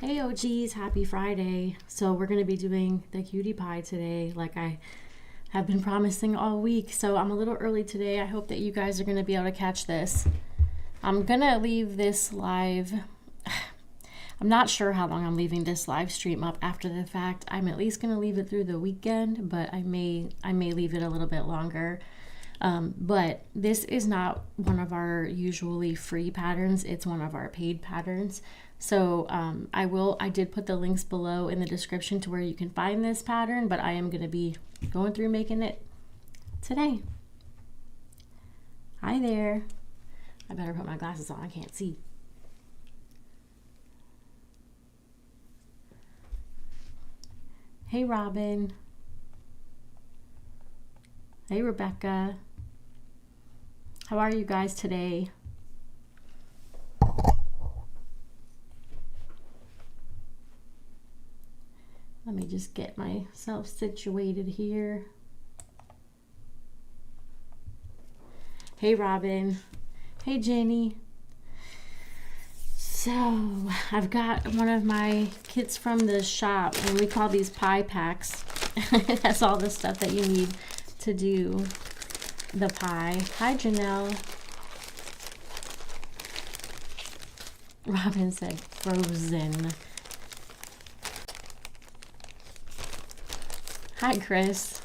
Hey OGs, happy Friday. So we're going to be doing the cutie pie today like I have been promising all week. So I'm a little early today. I hope that you guys are going to be able to catch this. I'm going to leave this live. I'm not sure how long I'm leaving this live stream up after the fact. I'm at least going to leave it through the weekend, but I may leave it a little bit longer. But this is not one of our usually free patterns. It's one of our paid patterns. So I did put the links below in the description to where you can find this pattern, but I am going to be going through making it today. Hi there. I better put my glasses on. I can't see. Hey Robin. Hey Rebecca. How are you guys today? Let me just get myself situated here. Hey Robin. Hey Jenny. So I've got one of my kits from the shop, and we call these pie packs. It has all the stuff that you need to do the pie. Hi Janelle. Robin said frozen. Hi Chris.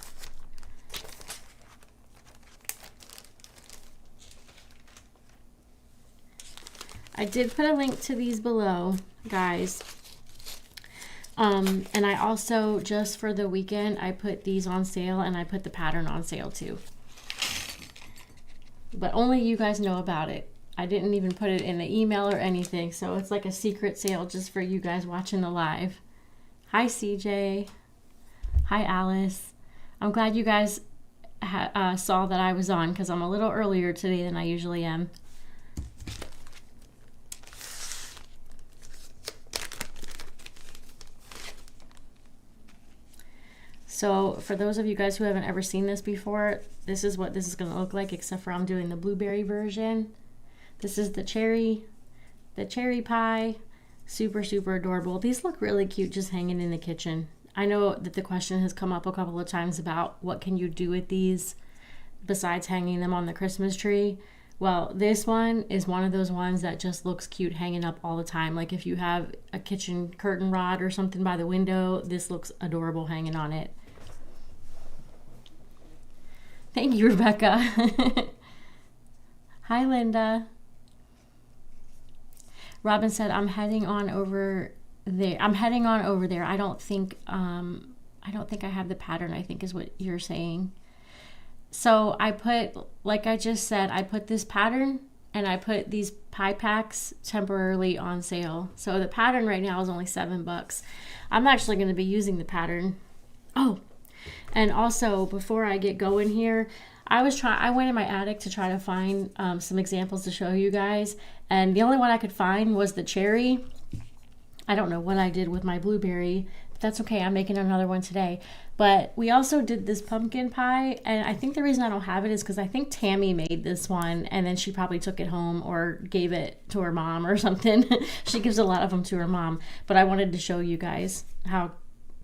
I did put a link to these below, guys. And I also, just for the weekend, I put these on sale, and I put the pattern on sale too. But only you guys know about it. I didn't even put it in the email or anything, so it's like a secret sale just for you guys watching the live. Hi CJ. Hi Alice. I'm glad you guys saw that I was on, because I'm a little earlier today than I usually am. So for those of you guys who haven't ever seen this before, this is what this is going to look like, except for I'm doing the blueberry version. This is the cherry pie. Super, super adorable. These look really cute just hanging in the kitchen. I know that the question has come up a couple of times about what can you do with these besides hanging them on the Christmas tree. Well, this one is one of those ones that just looks cute hanging up all the time. Like if you have a kitchen curtain rod or something by the window, this looks adorable hanging on it. Thank you, Rebecca. Hi, Linda. Robin said, I'm heading on over there. I don't think I have the pattern, I think is what you're saying. So I put, like I just said, I put this pattern and I put these pie packs temporarily on sale. So the pattern right now is only $7. I'm actually going to be using the pattern. Oh, and also before I get going here, I went in my attic to try to find some examples to show you guys, and the only one I could find was the cherry. I don't know what I did with my blueberry, but that's okay. I'm making another one today. But we also did this pumpkin pie, and I think the reason I don't have it is because I think Tammy made this one, and then she probably took it home or gave it to her mom or something. She gives a lot of them to her mom, but I wanted to show you guys how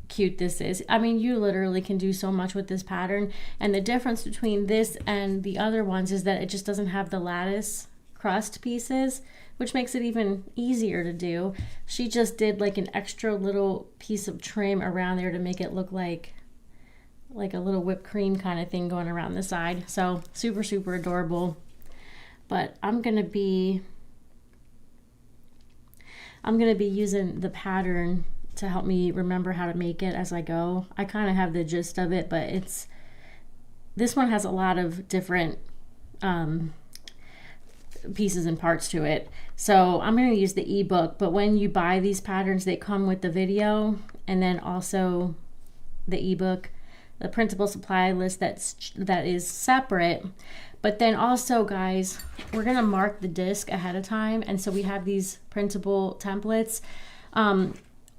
cute this is. I mean, you literally can do so much with this pattern, and the difference between this and the other ones is that it just doesn't have the lattice crust pieces, which makes it even easier to do. She just did like an extra little piece of trim around there to make it look like a little whipped cream kind of thing going around the side. So super, super adorable. But I'm gonna be using the pattern to help me remember how to make it as I go. I kind of have the gist of it, but this one has a lot of different pieces and parts to it. So I'm going to use the ebook, but when you buy these patterns, they come with the video and then also the ebook, the printable supply list that is separate. But then also, guys, we're going to mark the disc ahead of time, and so we have these printable templates.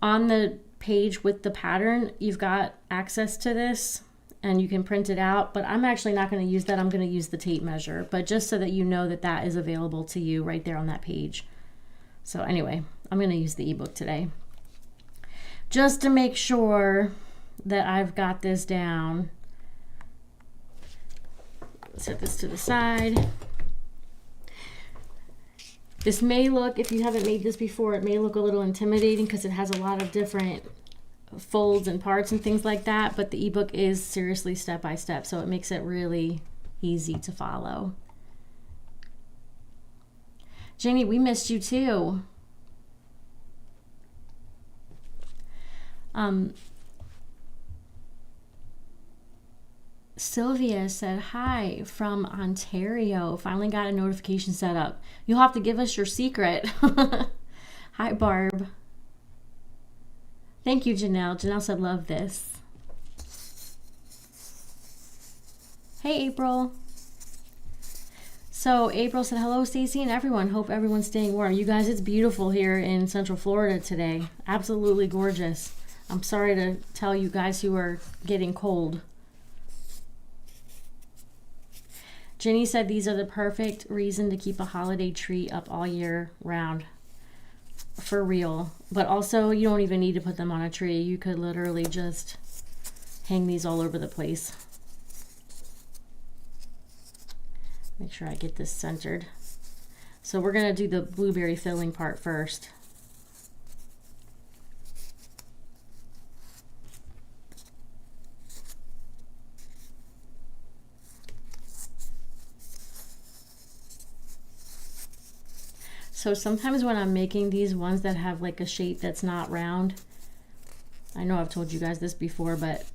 On the page with the pattern, you've got access to this and you can print it out, but I'm actually not going to use that. I'm going to use the tape measure, but just so that you know that that is available to you right there on that page. So anyway, I'm going to use the ebook today. just to make sure that I've got this down. Set this to the side. This may look, if you haven't made this before, it may look a little intimidating because it has a lot of different folds and parts and things like that, but the ebook is seriously step by step, so it makes it really easy to follow. Jenny, we missed you too. Sylvia said hi from Ontario. Finally got a notification set up. You'll have to give us your secret. Hi, Barb. Thank you, Janelle. Janelle said love this. Hey, April. So April said hello, Stacy and everyone. Hope everyone's staying warm. You guys, it's beautiful here in Central Florida today. Absolutely gorgeous. I'm sorry to tell you guys who are getting cold. Jenny said these are the perfect reason to keep a holiday tree up all year round. For real. But also, you don't even need to put them on a tree. You could literally just hang these all over the place. Make sure I get this centered. So we're going to do the blueberry filling part first. So sometimes when I'm making these ones that have like a shape that's not round, I know I've told you guys this before, but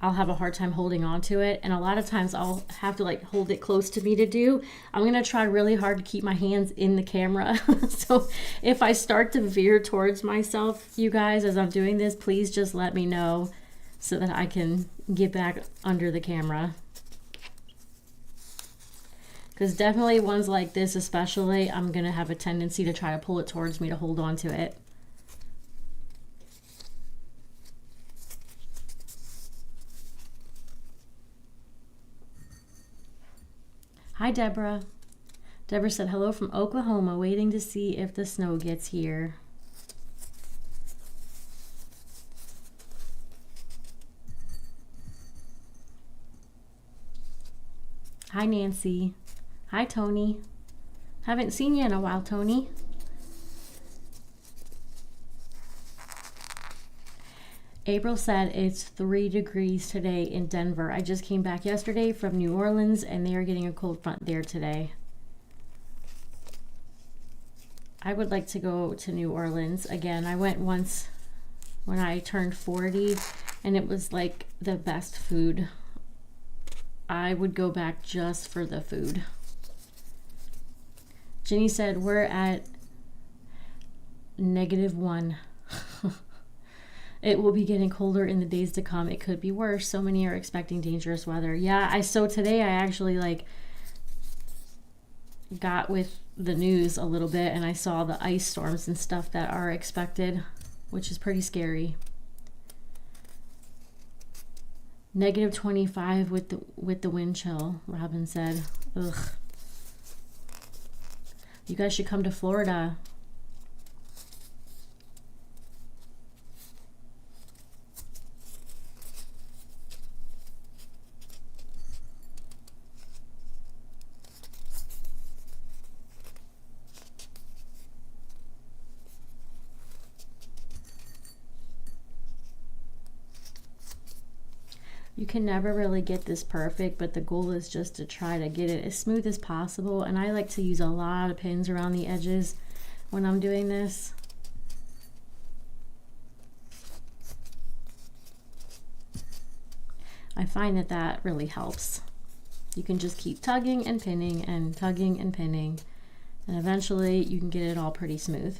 I'll have a hard time holding on to it. And a lot of times I'll have to like hold it close to me to do. I'm going to try really hard to keep my hands in the camera. So if I start to veer towards myself, you guys, as I'm doing this, please just let me know so that I can get back under the camera. Because definitely ones like this especially, I'm going to have a tendency to try to pull it towards me to hold on to it. Hi, Deborah. Deborah said, hello from Oklahoma, waiting to see if the snow gets here. Hi, Nancy. Hi, Tony. Haven't seen you in a while, Tony. April said it's 3 degrees today in Denver. I just came back yesterday from New Orleans and they are getting a cold front there today. I would like to go to New Orleans again. I went once when I turned 40 and it was like the best food. I would go back just for the food. Jenny said we're at -1. It will be getting colder in the days to come. It could be worse. So many are expecting dangerous weather. Yeah, so today I actually like got with the news a little bit and I saw the ice storms and stuff that are expected, which is pretty scary. -25 with the wind chill, Robin said. Ugh. You guys should come to Florida. You can never really get this perfect, but the goal is just to try to get it as smooth as possible. And I like to use a lot of pins around the edges when I'm doing this. I find that that really helps. You can just keep tugging and pinning and tugging and pinning, and eventually you can get it all pretty smooth.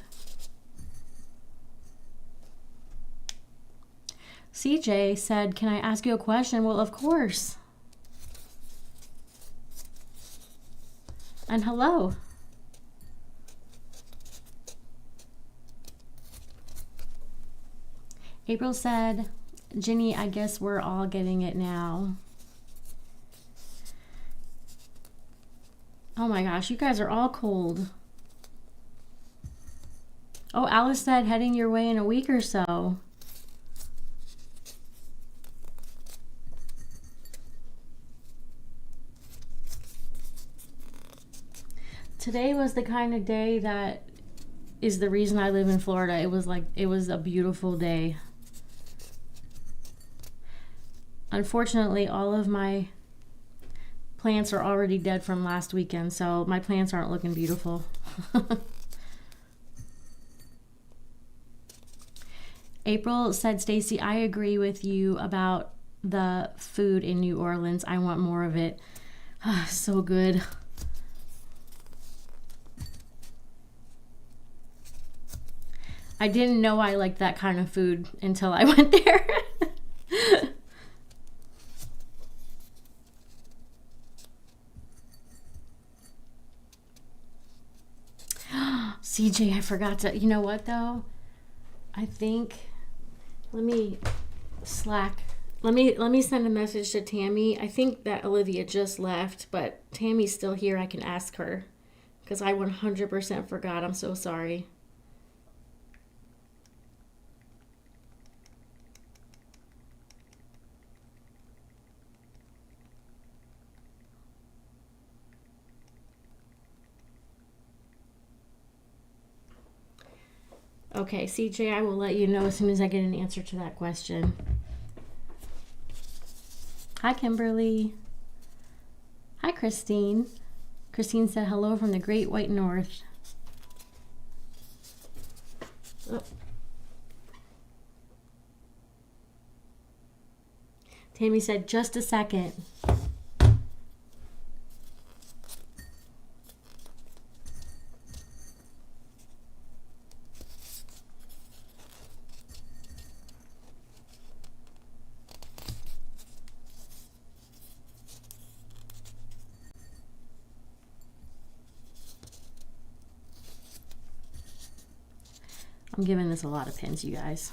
CJ said, can I ask you a question? Well, of course. And hello. April said, Ginny, I guess we're all getting it now. Oh my gosh, you guys are all cold. Oh, Alice said heading your way in a week or so. Today was the kind of day that is the reason I live in Florida. It was a beautiful day. Unfortunately, all of my plants are already dead from last weekend, so my plants aren't looking beautiful. April said, Stacy, I agree with you about the food in New Orleans. I want more of it. So good. I didn't know I liked that kind of food until I went there. CJ, I forgot to, you know what though? I think, let me send a message to Tammy. I think that Olivia just left, but Tammy's still here. I can ask her because I 100% forgot. I'm so sorry. Okay, CJ, I will let you know as soon as I get an answer to that question. Hi, Kimberly. Hi, Christine. Christine said hello from the Great White North. Oh. Tammy said, just a second. I'm giving this a lot of pins, you guys.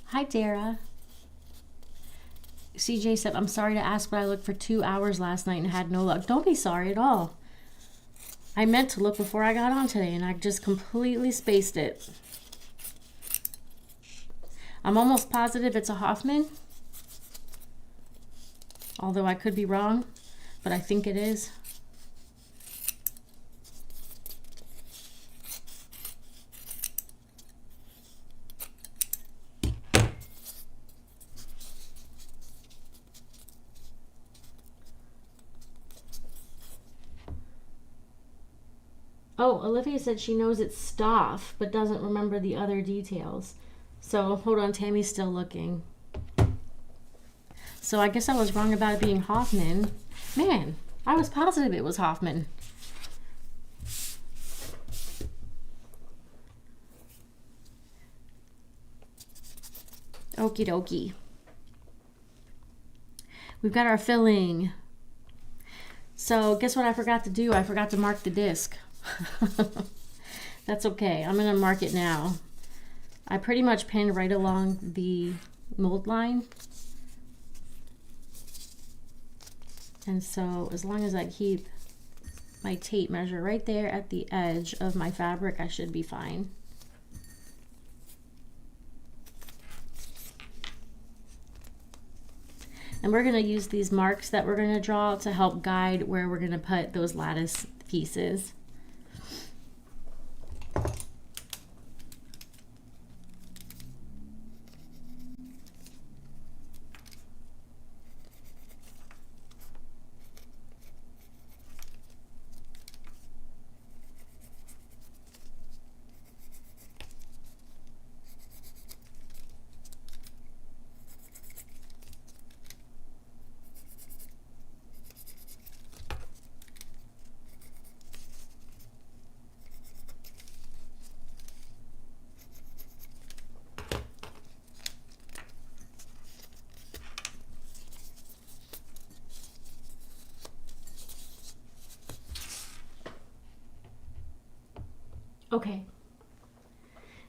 Hi, Dara. CJ said, I'm sorry to ask, but I looked for 2 hours last night and had no luck. Don't be sorry at all. I meant to look before I got on today, and I just completely spaced it. I'm almost positive it's a Hoffman, although I could be wrong, but I think it is. Oh, Olivia said she knows it's Stoff, but doesn't remember the other details. So, hold on, Tammy's still looking. So, I guess I was wrong about it being Hoffman. Man, I was positive it was Hoffman. Okie dokie. We've got our filling. So, guess what I forgot to do? I forgot to mark the disc. That's okay. I'm going to mark it now. I pretty much pinned right along the mold line. And so as long as I keep my tape measure right there at the edge of my fabric, I should be fine. And we're going to use these marks that we're going to draw to help guide where we're going to put those lattice pieces. Okay.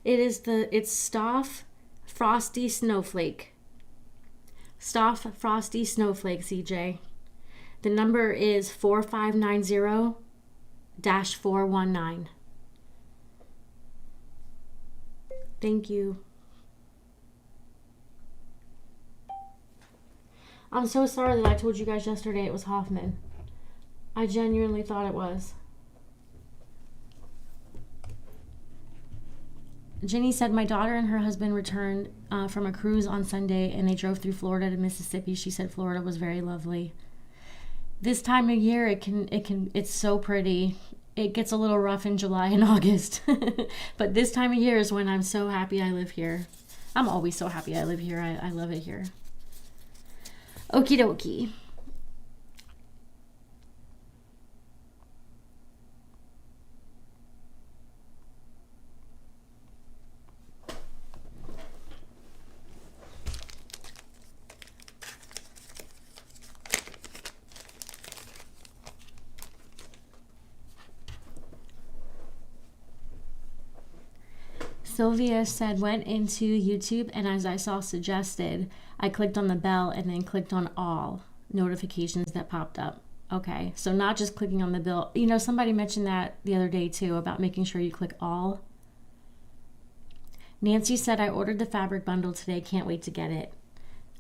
It's Stoff Frosty Snowflake. Stoff Frosty Snowflake, CJ. The number is 4590-419. Thank you. I'm so sorry that I told you guys yesterday it was Hoffman. I genuinely thought it was. Jenny said, my daughter and her husband returned from a cruise on Sunday and they drove through Florida to Mississippi. She said Florida was very lovely. This time of year, it's so pretty. It gets a little rough in July and August. But this time of year is when I'm so happy I live here. I'm always so happy I live here. I love it here. Okie dokie. Sylvia said, went into YouTube and as I saw suggested, I clicked on the bell and then clicked on all notifications that popped up. Okay, so not just clicking on the bell. You know, somebody mentioned that the other day too about making sure you click all. Nancy said, I ordered the fabric bundle today. Can't wait to get it.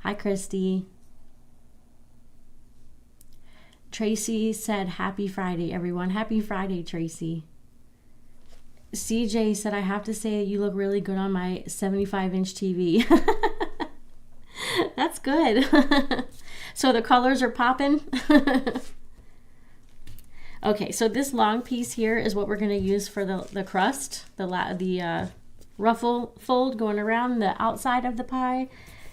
Hi, Christy. Tracy said, happy Friday, everyone. Happy Friday, Tracy. CJ said, I have to say you look really good on my 75-inch TV. That's good. So the colors are popping. Okay, so this long piece here is what we're going to use for the crust, the ruffle fold going around the outside of the pie.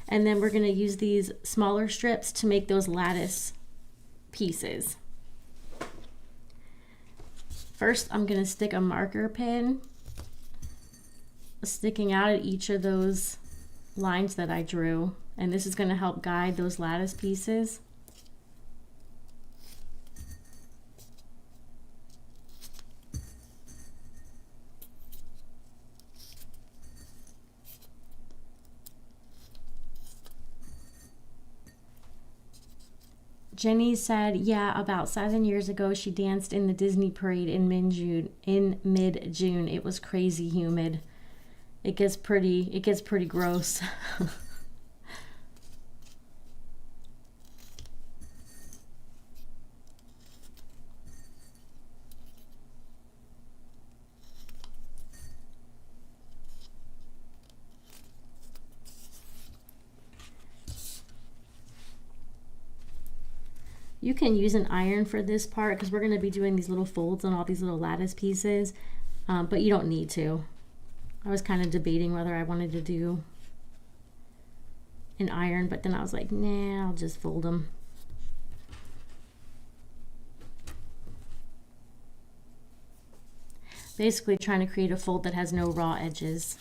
And then we're going to use these smaller strips to make those lattice pieces. First, I'm going to stick a marker pin sticking out at each of those lines that I drew. And this is going to help guide those lattice pieces. Jenny said, yeah, about 7 years ago, she danced in the Disney parade in mid-June. It was crazy humid. It gets pretty gross. You can use an iron for this part because we're going to be doing these little folds on all these little lattice pieces, but you don't need to. I was kind of debating whether I wanted to do an iron, but then I was like, nah, I'll just fold them. Basically trying to create a fold that has no raw edges.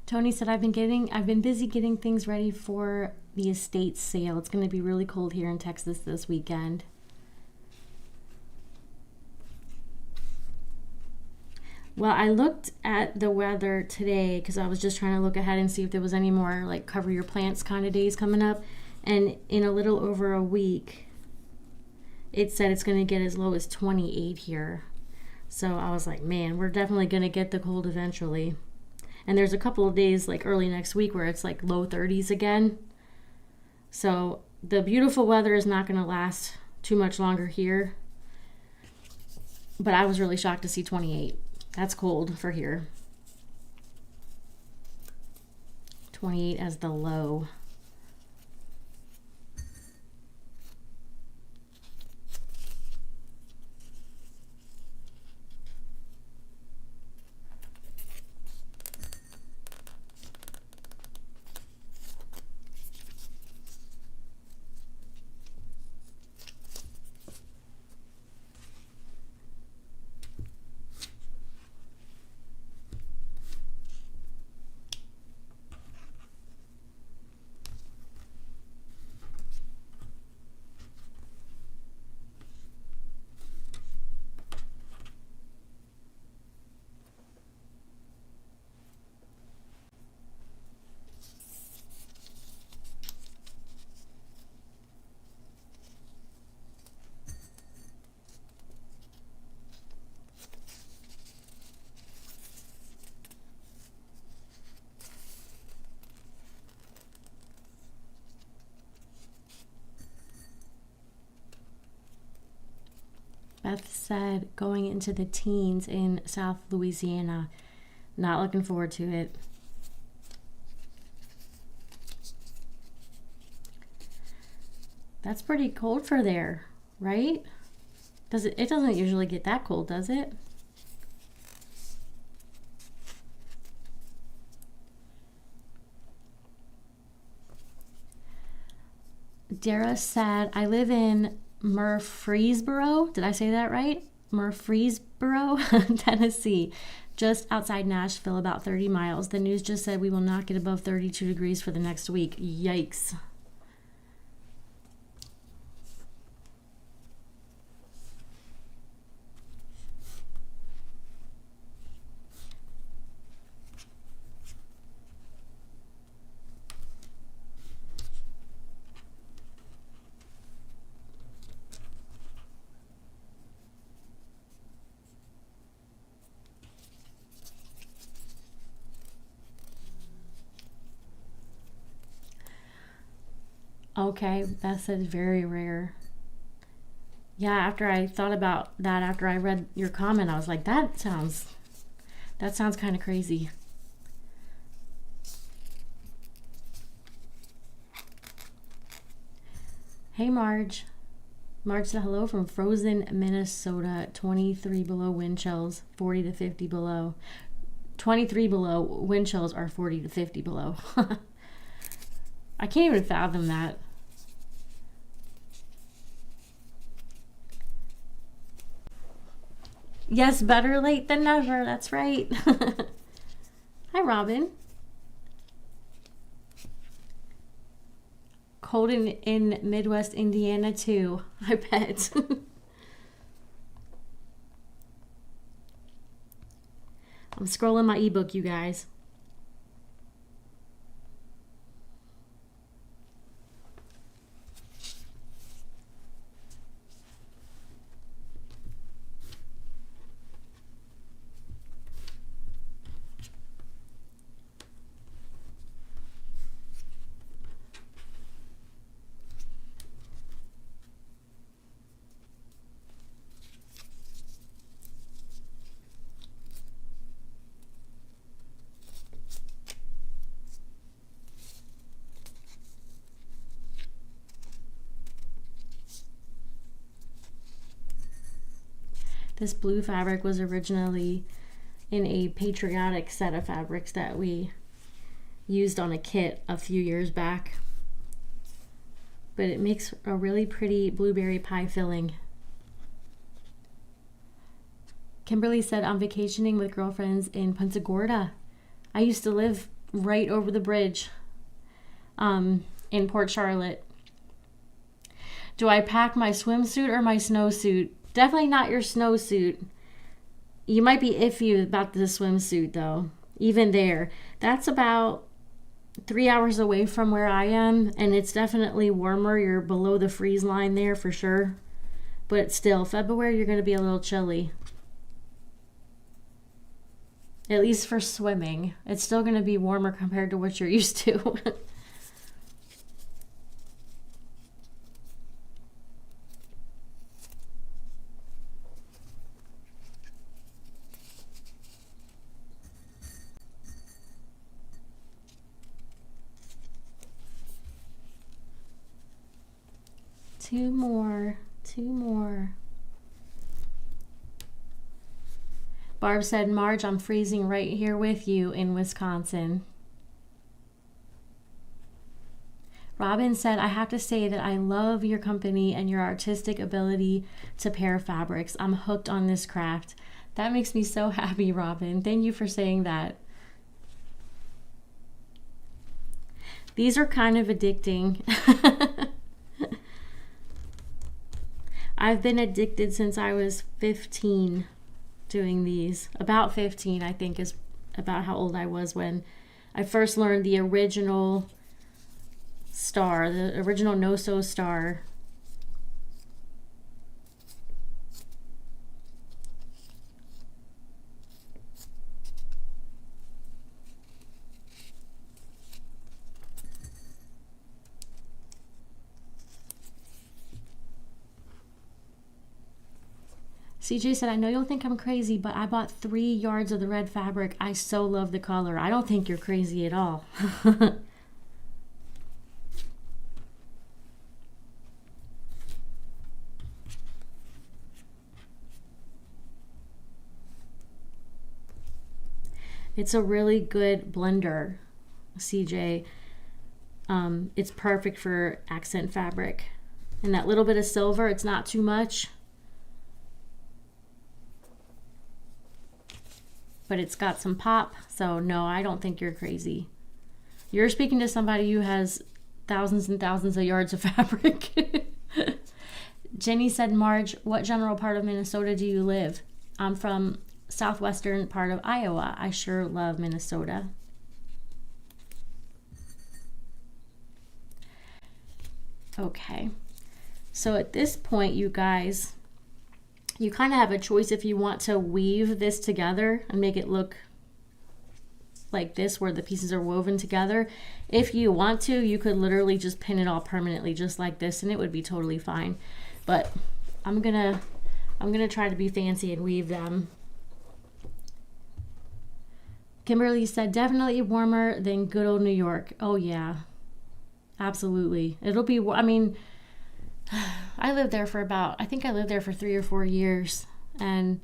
Tony said, I've been busy getting things ready for the estate sale. It's going to be really cold here in Texas this weekend. Well, I looked at the weather today because I was just trying to look ahead and see if there was any more like cover your plants kind of days coming up. And in a little over a week, it said it's going to get as low as 28 here. So I was like, man, we're definitely going to get the cold eventually. And there's a couple of days like early next week where it's like low 30s again. So the beautiful weather is not going to last too much longer here. But I was really shocked to see 28. That's cold for here. 28 as the low. Beth said going into the teens in South Louisiana. Not looking forward to it. That's pretty cold for there, right? It doesn't usually get that cold, does it? Dara said, I live in Murfreesboro. Did I say that right? Murfreesboro, Tennessee, just outside Nashville, about 30 miles. The news just said we will not get above 32 degrees for the next week. Yikes. Okay, Beth said very rare. Yeah, after I thought about that, after I read your comment, I was like, that sounds kind of crazy. Hey, Marge. Marge said hello from frozen Minnesota. 23 below wind chills, 40 to 50 below. 23 below wind chills are 40 to 50 below. I can't even fathom that. Yes, better late than never. That's right. Hi, Robin. Cold in Midwest Indiana, too. I bet. I'm scrolling my ebook, you guys. This blue fabric was originally in a patriotic set of fabrics that we used on a kit a few years back. But it makes a really pretty blueberry pie filling. Kimberly said, I'm vacationing with girlfriends in Punta Gorda. I used to live right over the bridge in Port Charlotte. Do I pack my swimsuit or my snowsuit? Definitely not your snowsuit. You might be iffy about the swimsuit, though. Even there. That's about 3 hours away from where I am, and it's definitely warmer. You're below the freeze line there for sure. But still, February, you're going to be a little chilly. At least for swimming. It's still going to be warmer compared to what you're used to. Two more. Barb said, Marge, I'm freezing right here with you in Wisconsin. Robin said, I have to say that I love your company and your artistic ability to pair fabrics. I'm hooked on this craft. That makes me so happy, Robin. Thank you for saying that. These are kind of addicting. I've been addicted since I was 15 doing these. About 15, I think, is about how old I was when I first learned the original star, the original no-sew star. CJ said, I know you'll think I'm crazy, but I bought 3 yards of the red fabric. I so love the color. I don't think you're crazy at all. It's a really good blender, CJ. It's perfect for accent fabric. And that little bit of silver, it's not too much. But it's got some pop. So no, I don't think you're crazy. You're speaking to somebody who has thousands and thousands of yards of fabric. Jenny said, Marge, what general part of Minnesota do you live? I'm from southwestern part of Iowa. I sure love Minnesota. Okay, so at this point, you guys, you kind of have a choice if you want to weave this together and make it look like this, where the pieces are woven together. If you want to, you could literally just pin it all permanently just like this, and it would be totally fine. But I'm gonna try to be fancy and weave them. Kimberly said, definitely warmer than good old New York. Oh yeah, absolutely. It'll be, I mean, I lived there for I think I lived there for 3 or 4 years. And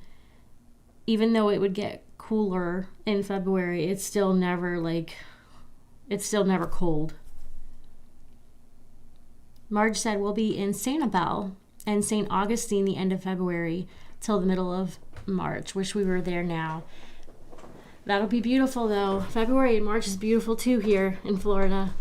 even though it would get cooler in February, it's still never cold. Marge said, we'll be in Sanibel and St. Augustine the end of February till the middle of March. Wish we were there now. That'll be beautiful though. February and March is beautiful too here in Florida.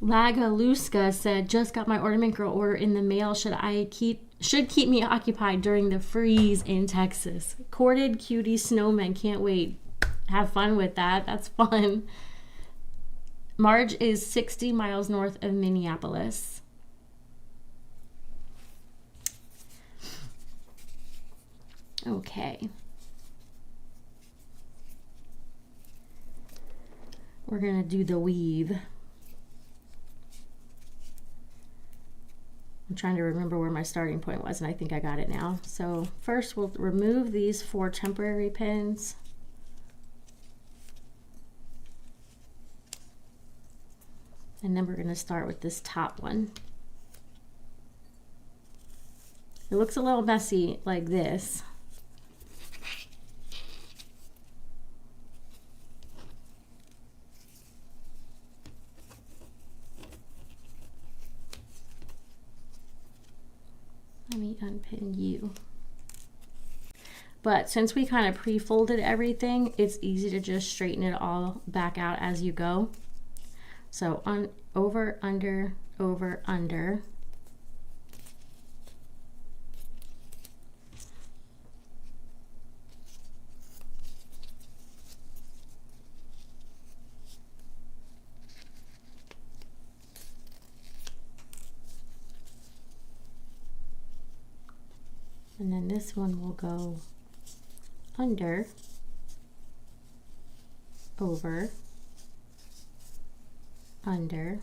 Lagaluska said, just got my Ornament Girl order in the mail. Should keep me occupied during the freeze in Texas. Corded cutie snowmen. Can't wait. Have fun with that. That's fun. Marge is 60 miles north of Minneapolis. Okay. We're going to do the weave. I'm trying to remember where my starting point was, and I think I got it now. So first we'll remove these 4 temporary pins. And then we're going to start with this top one. It looks a little messy like this. Let me unpin you. But since we kind of pre-folded everything, it's easy to just straighten it all back out as you go. So over, under, over, under. And then this one will go under, over, under,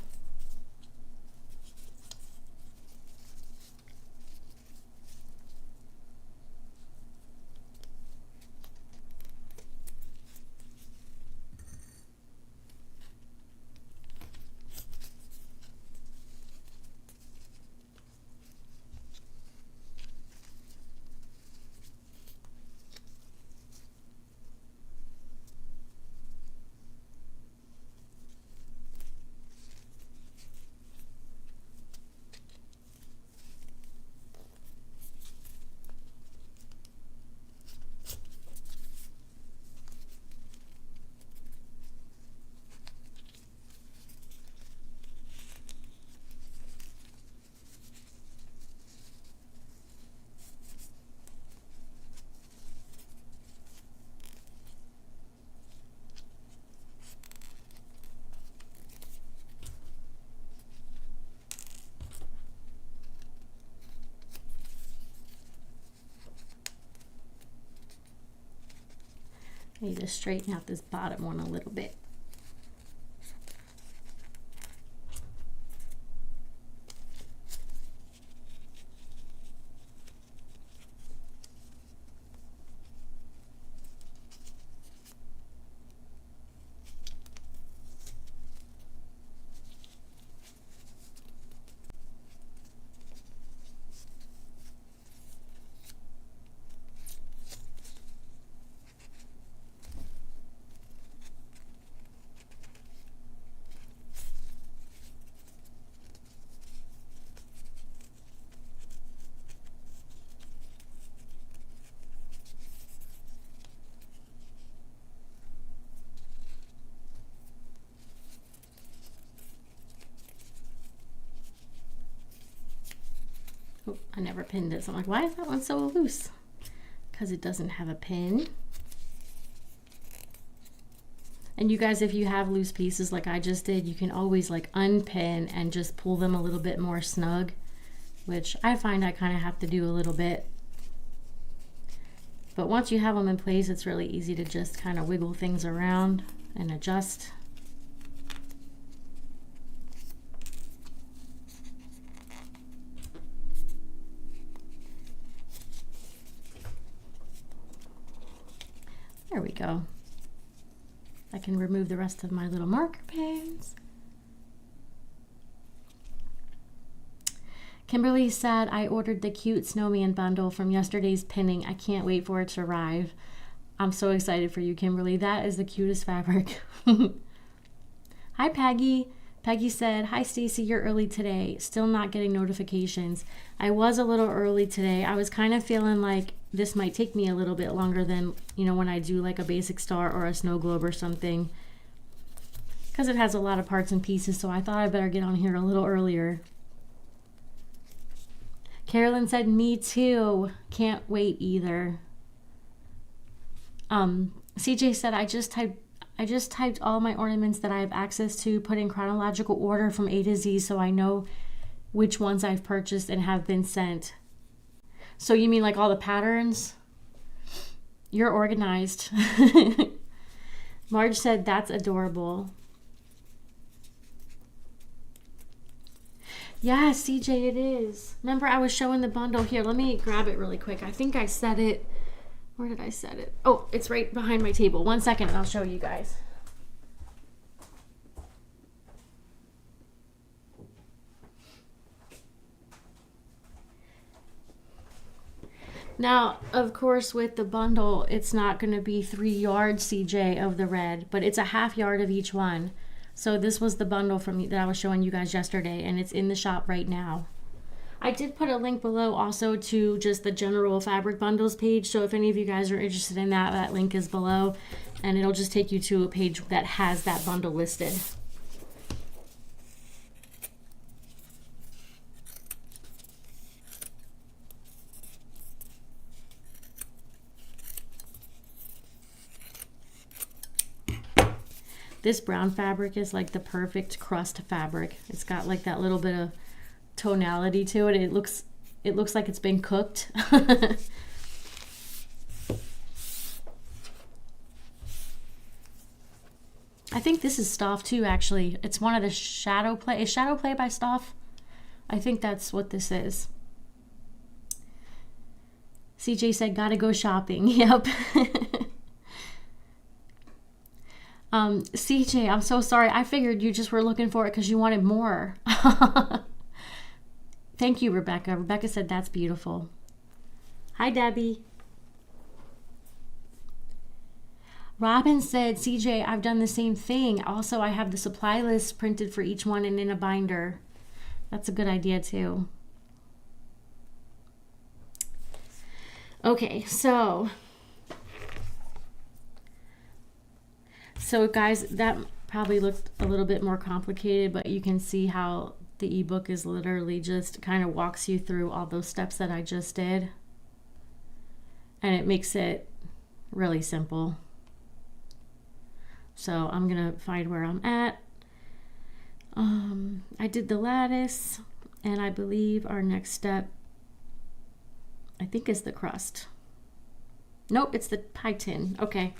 I need to straighten out this bottom one a little bit. Oh, I never pinned it. So I'm like, why is that one so loose? Because it doesn't have a pin. And you guys, if you have loose pieces like I just did, you can always like unpin and just pull them a little bit more snug, which I find I kind of have to do a little bit. But once you have them in place, it's really easy to just kind of wiggle things around and adjust. There we go. I can remove the rest of my little marker pens. Kimberly said, I ordered the cute snowman bundle from yesterday's pinning. I can't wait for it to arrive. I'm so excited for you, Kimberly. That is the cutest fabric. Hi, Peggy. Peggy said, hi, Stacy, you're early today. Still not getting notifications. I was a little early today. I was kind of feeling like this might take me a little bit longer than, you know, when I do like a basic star or a snow globe or something, because it has a lot of parts and pieces. So I thought I better get on here a little earlier. Carolyn said, me too. Can't wait either. CJ said, I just typed all my ornaments that I have access to, put in chronological order from A to Z, so I know which ones I've purchased and have been sent. So you mean like all the patterns? You're organized. Marge said, that's adorable. Yeah, CJ, it is. Remember, I was showing the bundle here. Let me grab it really quick. I think I set it. Where did I set it? Oh, it's right behind my table. 1 second, and I'll show you guys. Now, of course, with the bundle, it's not going to be 3 yards, CJ, of the red, but it's a ½ yard of each one. So this was the bundle from that I was showing you guys yesterday, and it's in the shop right now. I did put a link below also to just the general fabric bundles page. So if any of you guys are interested in that, that link is below, and it'll just take you to a page that has that bundle listed. This brown fabric is like the perfect crust fabric. It's got like that little bit of tonality to it. It looks like it's been cooked. I think this is Stoff too, actually. It's one of the Shadow Play. Is Shadow Play by Stoff? I think that's what this is. CJ said, gotta go shopping. Yep. CJ, I'm so sorry. I figured you just were looking for it because you wanted more. Thank you, Rebecca. Rebecca said, that's beautiful. Hi, Debbie. Robin said, CJ, I've done the same thing. Also, I have the supply list printed for each one and in a binder. That's a good idea, too. Okay, so guys, that probably looked a little bit more complicated, but you can see how the ebook is literally just kind of walks you through all those steps that I just did. And it makes it really simple. So I'm going to find where I'm at. I did the lattice, and I believe our next step, I think, is the crust. Nope, it's the pie tin. Okay.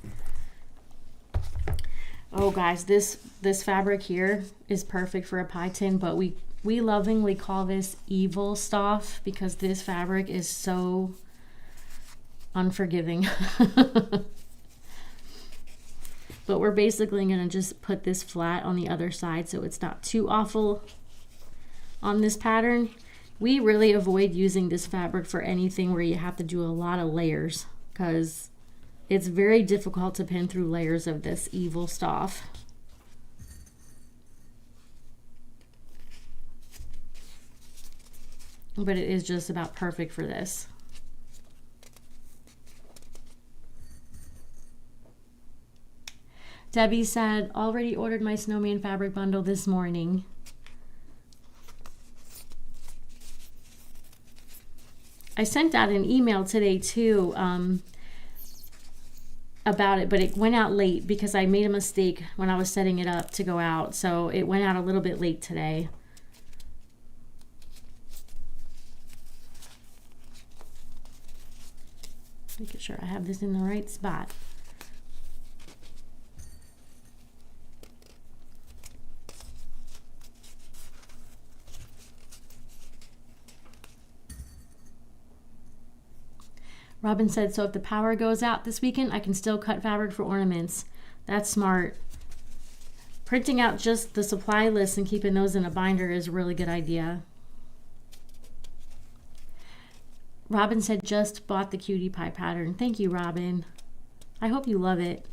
Oh guys, this fabric here is perfect for a pie tin, but we lovingly call this evil stuff because this fabric is so unforgiving. But we're basically going to just put this flat on the other side so it's not too awful on this pattern. We really avoid using this fabric for anything where you have to do a lot of layers because it's very difficult to pin through layers of this evil stuff. But it is just about perfect for this. Debbie said, already ordered my snowman fabric bundle this morning. I sent out an email today too about it, but it went out late because I made a mistake when I was setting it up to go out. So it went out a little bit late today. Making sure I have this in the right spot. Robin said, so if the power goes out this weekend, I can still cut fabric for ornaments. That's smart. Printing out just the supply list and keeping those in a binder is a really good idea. Robin said, just bought the cutie pie pattern. Thank you, Robin. I hope you love it.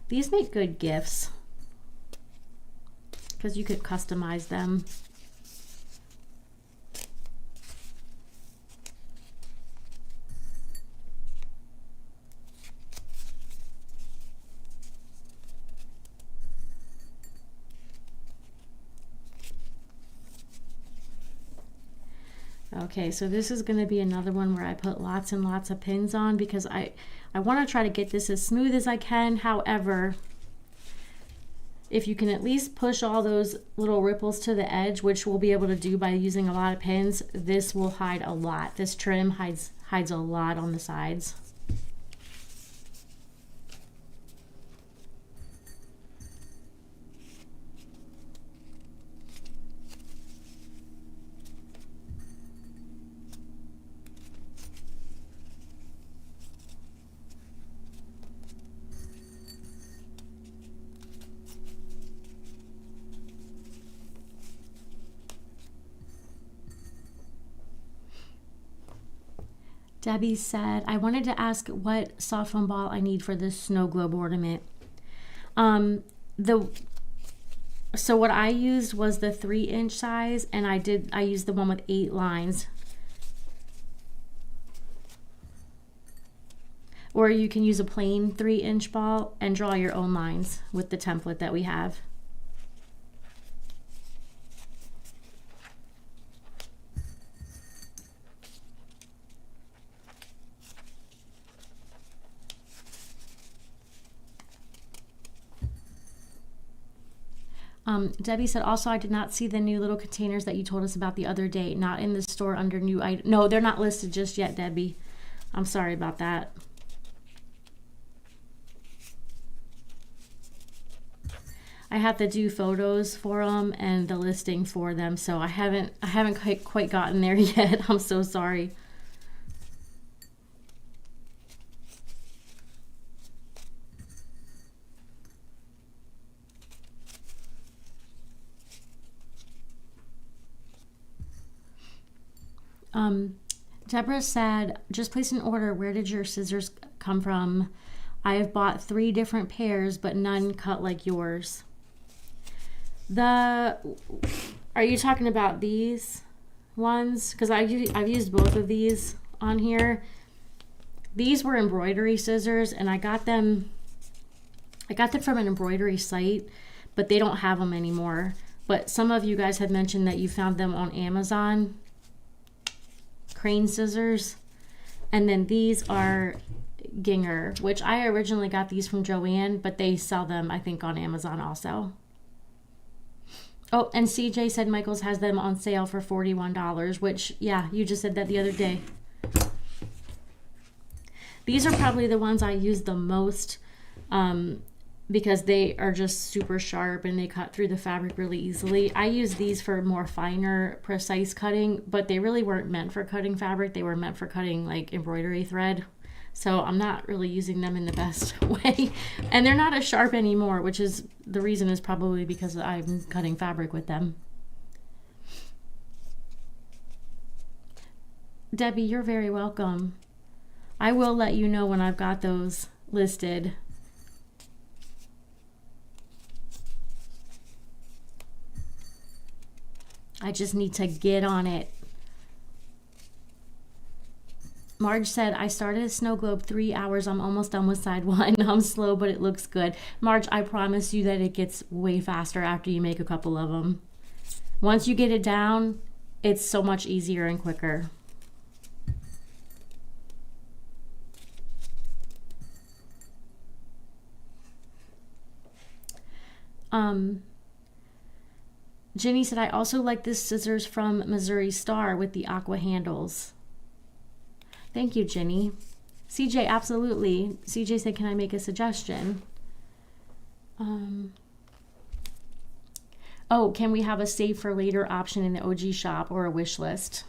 These make good gifts because you could customize them. Okay, so this is going to be another one where I put lots and lots of pins on because I want to try to get this as smooth as I can. However, if you can at least push all those little ripples to the edge, which we'll be able to do by using a lot of pins, this will hide a lot. This trim hides a lot on the sides. Debbie said, I wanted to ask what soft foam ball I need for this snow globe ornament. So what I used was the 3-inch size, and I used the one with 8 lines. Or you can use a plain 3-inch ball and draw your own lines with the template that we have. Debbie said, also, I did not see the new little containers that you told us about the other day. Not in the store under new items. No, they're not listed just yet, Debbie. I'm sorry about that. I have to do photos for them and the listing for them, so I haven't quite gotten there yet. I'm so sorry. Deborah said, just place an order. Where did your scissors come from? I have bought 3 different pairs, but none cut like yours. Are you talking about these ones? Because I've used both of these on here. These were embroidery scissors, and I got them from an embroidery site, but they don't have them anymore. But some of you guys had mentioned that you found them on Amazon. Crane scissors. And then these are Ginger, which I originally got these from Joann, but they sell them, I think, on Amazon also. Oh, and CJ said Michaels has them on sale for $41, which, yeah, you just said that the other day. These are probably the ones I use the most because they are just super sharp and they cut through the fabric really easily. I use these for more finer, precise cutting, but they really weren't meant for cutting fabric. They were meant for cutting like embroidery thread. So I'm not really using them in the best way. And they're not as sharp anymore, which is the reason is probably because I'm cutting fabric with them. Debbie, you're very welcome. I will let you know when I've got those listed. I just need to get on it. Marge said, I started a snow globe 3 hours. I'm almost done with side one. I'm slow, but it looks good. Marge, I promise you that it gets way faster after you make a couple of them. Once you get it down, it's so much easier and quicker. Jenny said, I also like this scissors from Missouri Star with the aqua handles. Thank you, Jenny. CJ, absolutely. CJ said, can I make a suggestion? Oh, can we have a save for later option in the OG shop or a wish list?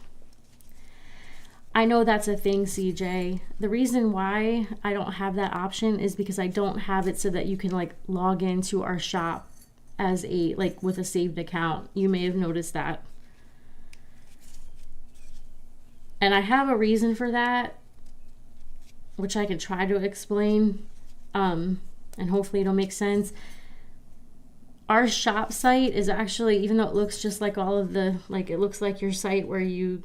I know that's a thing, CJ. The reason why I don't have that option is because I don't have it so that you can like log into our shop as a, like with a saved account. You may have noticed that. And I have a reason for that, which I can try to explain, and hopefully it'll make sense. Our shop site is actually, even though it looks just like all of the, like it looks like your site where you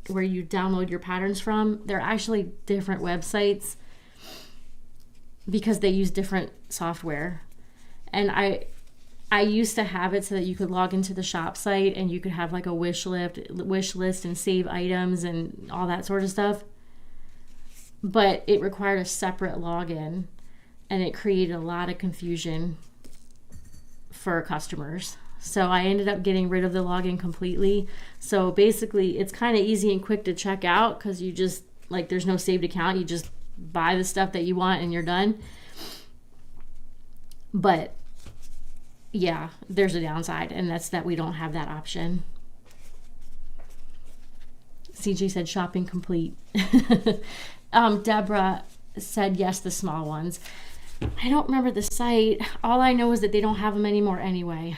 download your patterns from, they're actually different websites because they use different software. And I used to have it so that you could log into the shop site and you could have like a wish list and save items and all that sort of stuff. But it required a separate login and it created a lot of confusion for customers. So I ended up getting rid of the login completely. So basically it's kind of easy and quick to check out because you just, like, there's no saved account. You just buy the stuff that you want and you're done. But yeah, there's a downside, and that's that we don't have that option. CJ said shopping complete. Deborah said yes, the small ones. I don't remember the site. All I know is that they don't have them anymore anyway.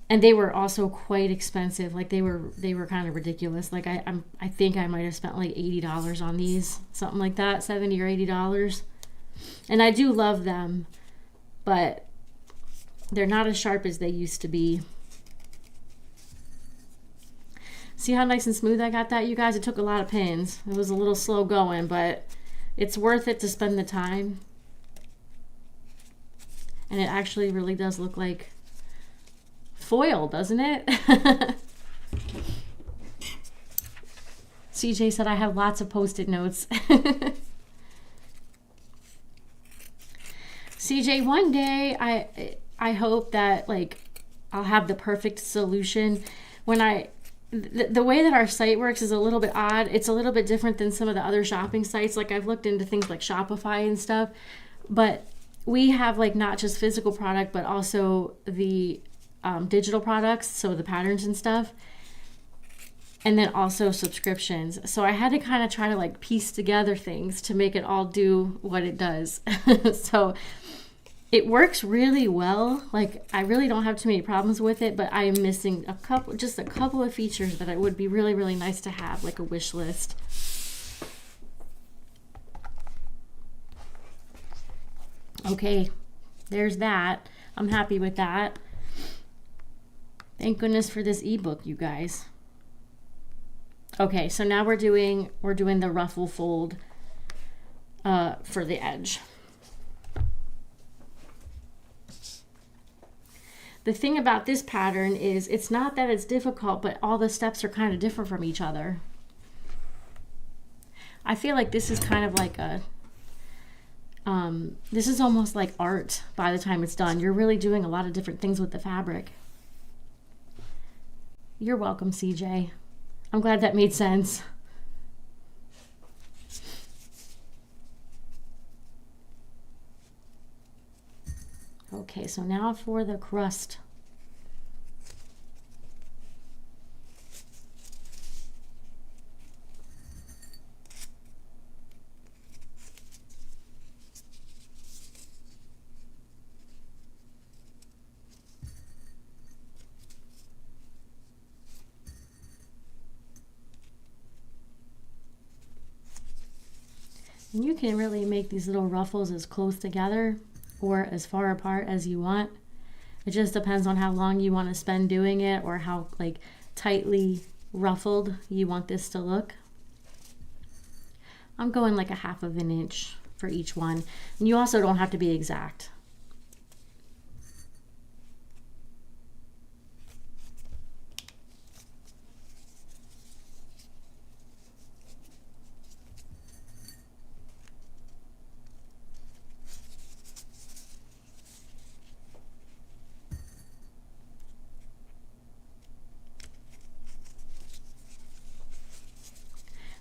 And they were also quite expensive. Like they were kind of ridiculous. Like I think I might have spent like $80 on these, something like that, $70 or $80. And I do love them, but they're not as sharp as they used to be. See how nice and smooth I got that, you guys? It took a lot of pins. It was a little slow going, but it's worth it to spend the time. And it actually really does look like foil, doesn't it? CJ said I have lots of post-it notes. CJ, one day I hope that like I'll have the perfect solution. When the way that our site works is a little bit odd. It's a little bit different than some of the other shopping sites. Like I've looked into things like Shopify and stuff, but we have like not just physical product, but also the digital products, so the patterns and stuff, and then also subscriptions. So I had to kind of try to like piece together things to make it all do what it does. So it works really well. Like I really don't have too many problems with it, but I am missing just a couple of features that it would be really, really nice to have, like a wish list. Okay, there's that. I'm happy with that. Thank goodness for this ebook, you guys. Okay, so now we're doing the ruffle fold for the edge. The thing about this pattern is it's not that it's difficult, but all the steps are kind of different from each other. I feel like this is kind of like a this is almost like art by the time it's done. You're really doing a lot of different things with the fabric. You're welcome, CJ. I'm glad that made sense. Okay, so now for the crust. And you can really make these little ruffles as close together or as far apart as you want. It just depends on how long you want to spend doing it or how like tightly ruffled you want this to look. I'm going like a 1/2 inch for each one. And you also don't have to be exact.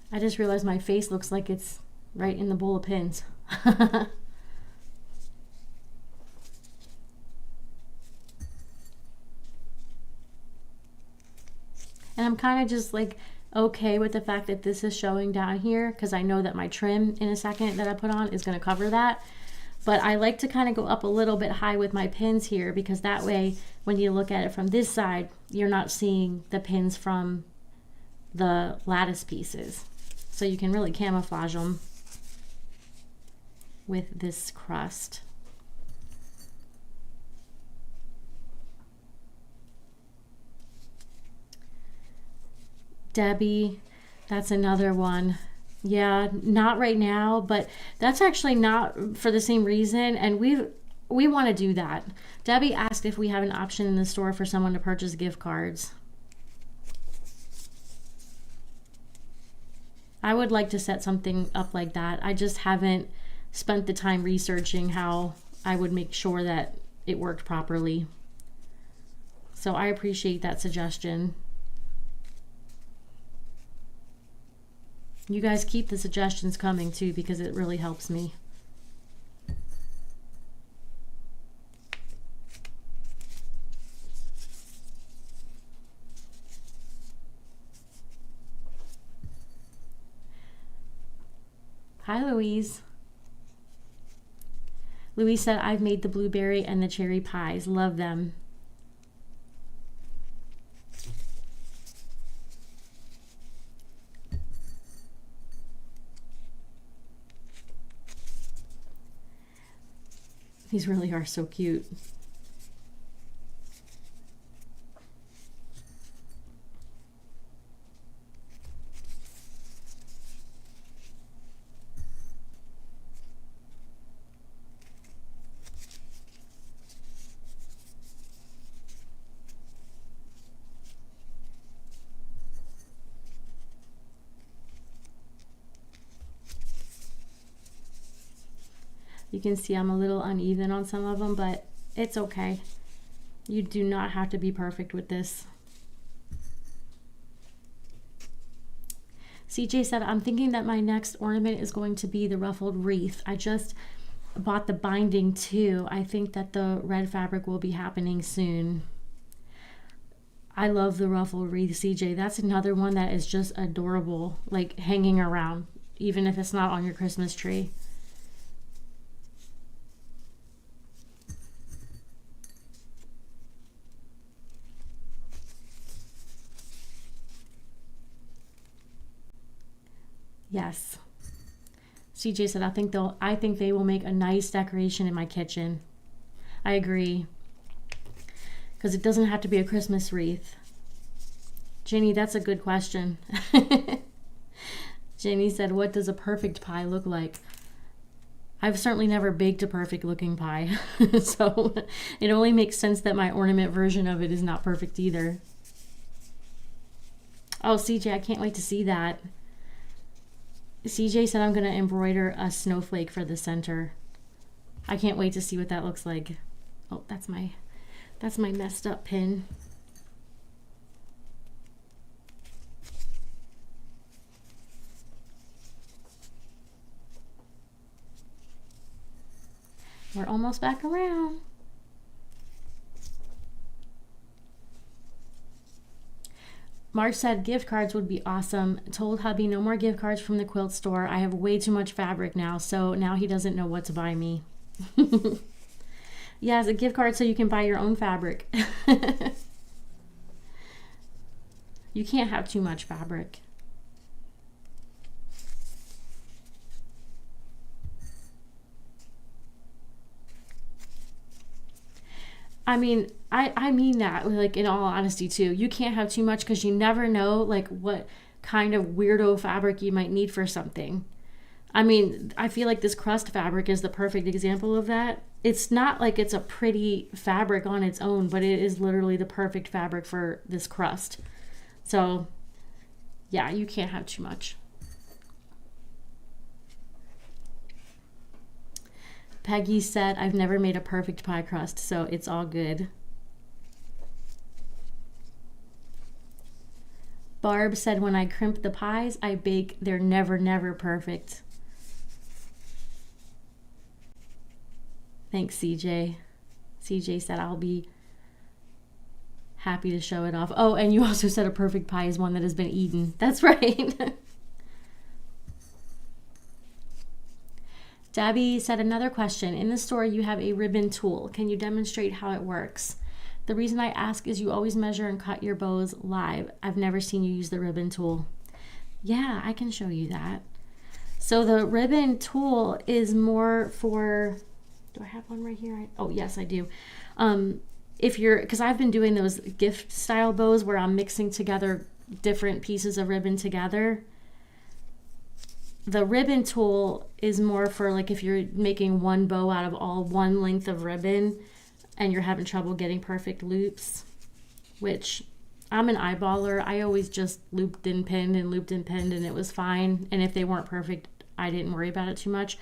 I just realized my face looks like it's right in the bowl of pins. And I'm kind of just like okay with the fact that this is showing down here because I know that my trim in a second that I put on is going to cover that. But I like to kind of go up a little bit high with my pins here because that way when you look at it from this side, you're not seeing the pins from the lattice pieces. So you can really camouflage them with this crust. Debbie, that's another one. Yeah, not right now, but that's actually not for the same reason. And we want to do that. Debbie asked if we have an option in the store for someone to purchase gift cards. I would like to set something up like that. I just haven't spent the time researching how I would make sure that it worked properly. So I appreciate that suggestion. You guys keep the suggestions coming too because it really helps me. Hi, Louise. Louise said, I've made the blueberry and the cherry pies. Love them. These really are so cute. You can see I'm a little uneven on some of them, but it's okay. You do not have to be perfect with this. CJ said, I'm thinking that my next ornament is going to be the ruffled wreath. I just bought the binding too. I think that the red fabric will be happening soon. I love the ruffled wreath, CJ. That's another one that is just adorable, like hanging around, even if it's not on your Christmas tree. Yes. CJ said, I think they will make a nice decoration in my kitchen. I agree. Because it doesn't have to be a Christmas wreath. Jenny, that's a good question. Jenny said, what does a perfect pie look like? I've certainly never baked a perfect looking pie. So it only makes sense that my ornament version of it is not perfect either. Oh, CJ, I can't wait to see that. CJ said I'm going to embroider a snowflake for the center. I can't wait to see what that looks like. Oh, that's my messed up pin. We're almost back around. Marge said gift cards would be awesome. Told hubby no more gift cards from the quilt store. I have way too much fabric now, so now he doesn't know what to buy me. Yes, a gift card so you can buy your own fabric. You can't have too much fabric. I mean, I mean that, like, in all honesty, too. You can't have too much because you never know, like, what kind of weirdo fabric you might need for something. I mean, I feel like this crust fabric is the perfect example of that. It's not like it's a pretty fabric on its own, but it is literally the perfect fabric for this crust. So yeah, you can't have too much. Peggy said, I've never made a perfect pie crust, so it's all good. Barb said, when I crimp the pies I bake, they're never perfect. Thanks, CJ. CJ said, I'll be happy to show it off. Oh, and you also said a perfect pie is one that has been eaten. That's right. Debbie said, another question. In the store, you have a ribbon tool. Can you demonstrate how it works? The reason I ask is you always measure and cut your bows live. I've never seen you use the ribbon tool. Yeah, I can show you that. So the ribbon tool is more for, do I have one right here? Oh, yes, I do. If you're, because I've been doing those gift style bows where I'm mixing together different pieces of ribbon together. The ribbon tool is more for like if you're making one bow out of all one length of ribbon and you're having trouble getting perfect loops, which I'm an eyeballer. I always just looped and pinned and it was fine. And if they weren't perfect, I didn't worry about it too much.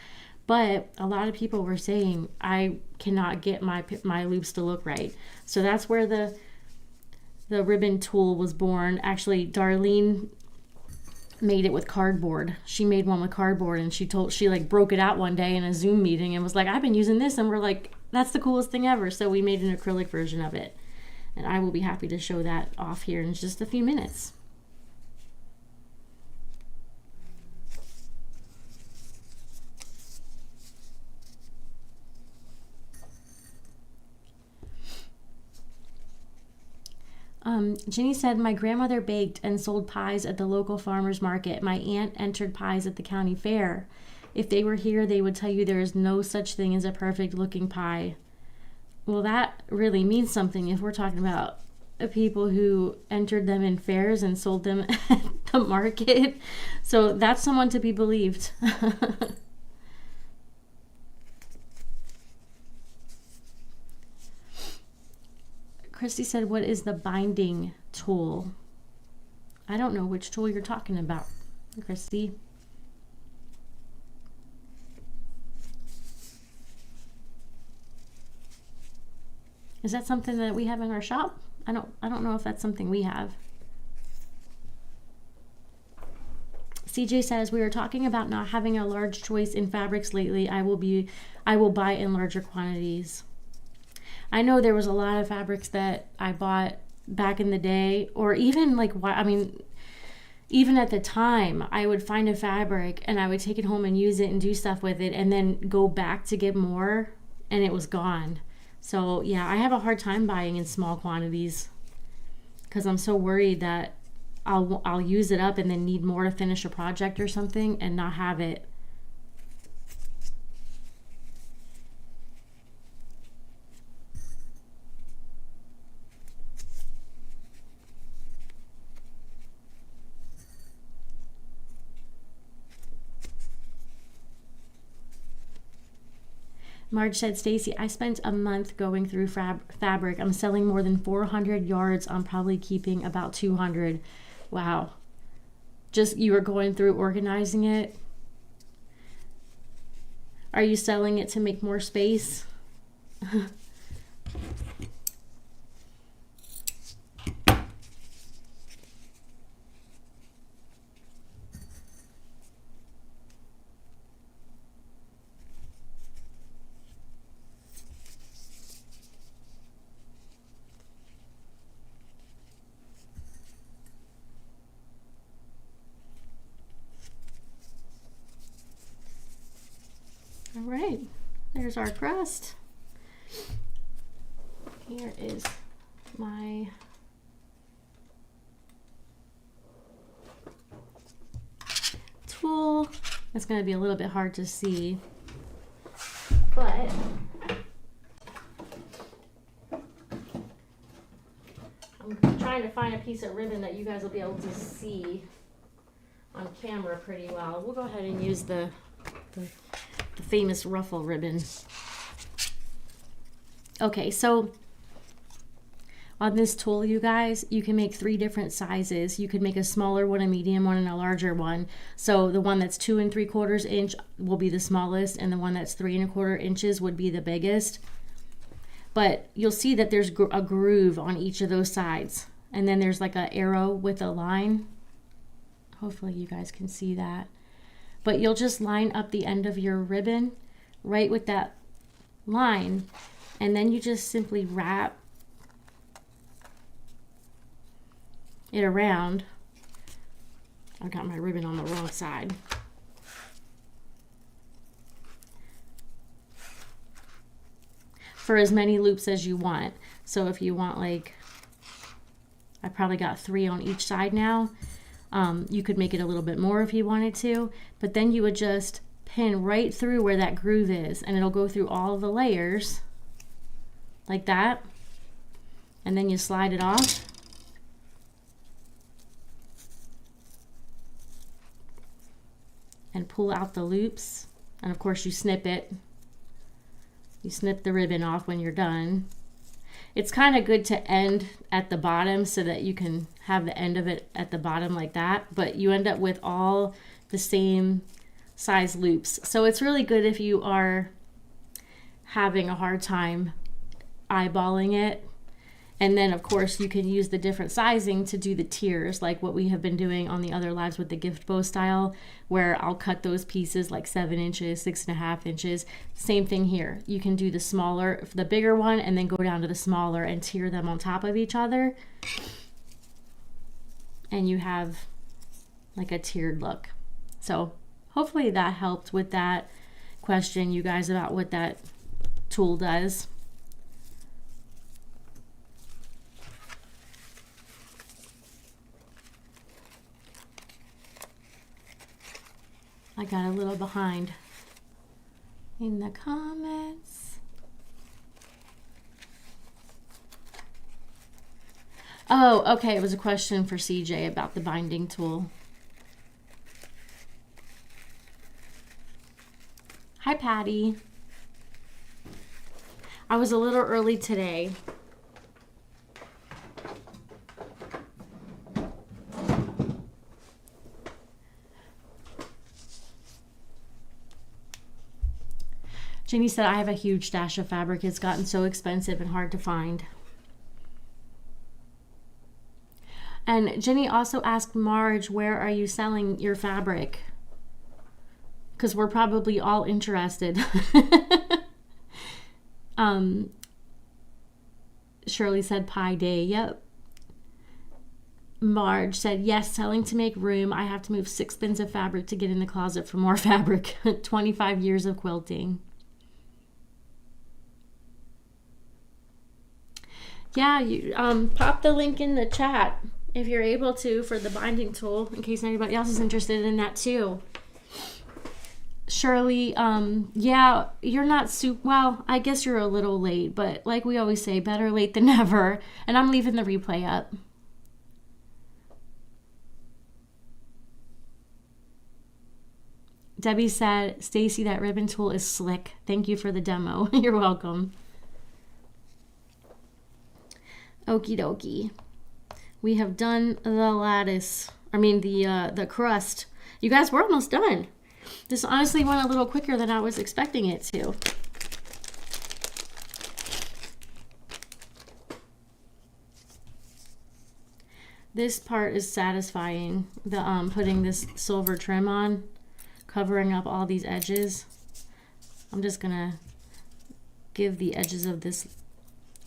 But a lot of people were saying I cannot get my loops to look right. So that's where the ribbon tool was born. Actually, Darlene made it with cardboard. She made one with cardboard, and she like broke it out one day in a Zoom meeting and was like, I've been using this, and we're like, that's the coolest thing ever. So we made an acrylic version of it, and I will be happy to show that off here in just a few minutes. Ginny said, my grandmother baked and sold pies at the local farmer's market. My aunt entered pies at the county fair. If they were here, they would tell you there is no such thing as a perfect looking pie. Well, that really means something if we're talking about people who entered them in fairs and sold them at the market. So that's someone to be believed. Christy said, what is the binding tool? I don't know which tool you're talking about, Christy. Is that something that we have in our shop? I don't know if that's something we have. CJ says, we were talking about not having a large choice in fabrics lately. I will buy in larger quantities. I know there was a lot of fabrics that I bought back in the day, or even like, I mean, even at the time, I would find a fabric and I would take it home and use it and do stuff with it and then go back to get more and it was gone. So yeah, I have a hard time buying in small quantities because I'm so worried that I'll use it up and then need more to finish a project or something and not have it. Marge said, Stacy, I spent a month going through fabric. I'm selling more than 400 yards. I'm probably keeping about 200. Wow. Just you were going through organizing it. Are you selling it to make more space? All right, there's our crust. Here is my tool. It's going to be a little bit hard to see, but I'm trying to find a piece of ribbon that you guys will be able to see on camera pretty well. We'll go ahead and use the the famous ruffle ribbon. Okay, so on this tool, you guys, you can make 3 different sizes. You could make a smaller one, a medium one, and a larger one. So the one that's 2 3/4 inch will be the smallest, and the one that's 3 1/4 inches would be the biggest. But you'll see that there's a groove on each of those sides. And then there's like an arrow with a line. Hopefully you guys can see that. But you'll just line up the end of your ribbon right with that line. And then you just simply wrap it around. I got my ribbon on the wrong side. For as many loops as you want. So if you want, like, I probably got 3 on each side now. You could make it a little bit more if you wanted to, but then you would just pin right through where that groove is, and it'll go through all of the layers like that. And then you slide it off. And pull out the loops. And of course you snip it. You snip the ribbon off when you're done. It's kind of good to end at the bottom so that you can have the end of it at the bottom like that, but you end up with all the same size loops. So it's really good if you are having a hard time eyeballing it. And then of course you can use the different sizing to do the tiers, like what we have been doing on the other lives with the gift bow style, where I'll cut those pieces like 7 inches, 6.5 inches. Same thing here. You can do the smaller, the bigger one, and then go down to the smaller and tier them on top of each other. And you have like a tiered look. So hopefully that helped with that question, you guys, about what that tool does. I got a little behind in the comments. Oh, okay. It was a question for CJ about the binding tool. Hi, Patty. I was a little early today. Jenny said, I have a huge stash of fabric. It's gotten so expensive and hard to find. And Jenny also asked Marge, where are you selling your fabric? Because we're probably all interested. Shirley said Pi Day. Yep. Marge said, yes, selling to make room. I have to move 6 bins of fabric to get in the closet for more fabric. 25 years of quilting. Yeah, you pop the link in the chat if you're able to for the binding tool, in case anybody else is interested in that too. Shirley, yeah, you're not well, I guess you're a little late, but like we always say, better late than never. And I'm leaving the replay up. Debbie said, Stacy, that ribbon tool is slick. Thank you for the demo. You're welcome. Okie dokie. We have done the lattice. I mean the crust. You guys, we're almost done. This honestly went a little quicker than I was expecting it to. This part is satisfying. The putting this silver trim on, covering up all these edges. I'm just gonna give the edges of this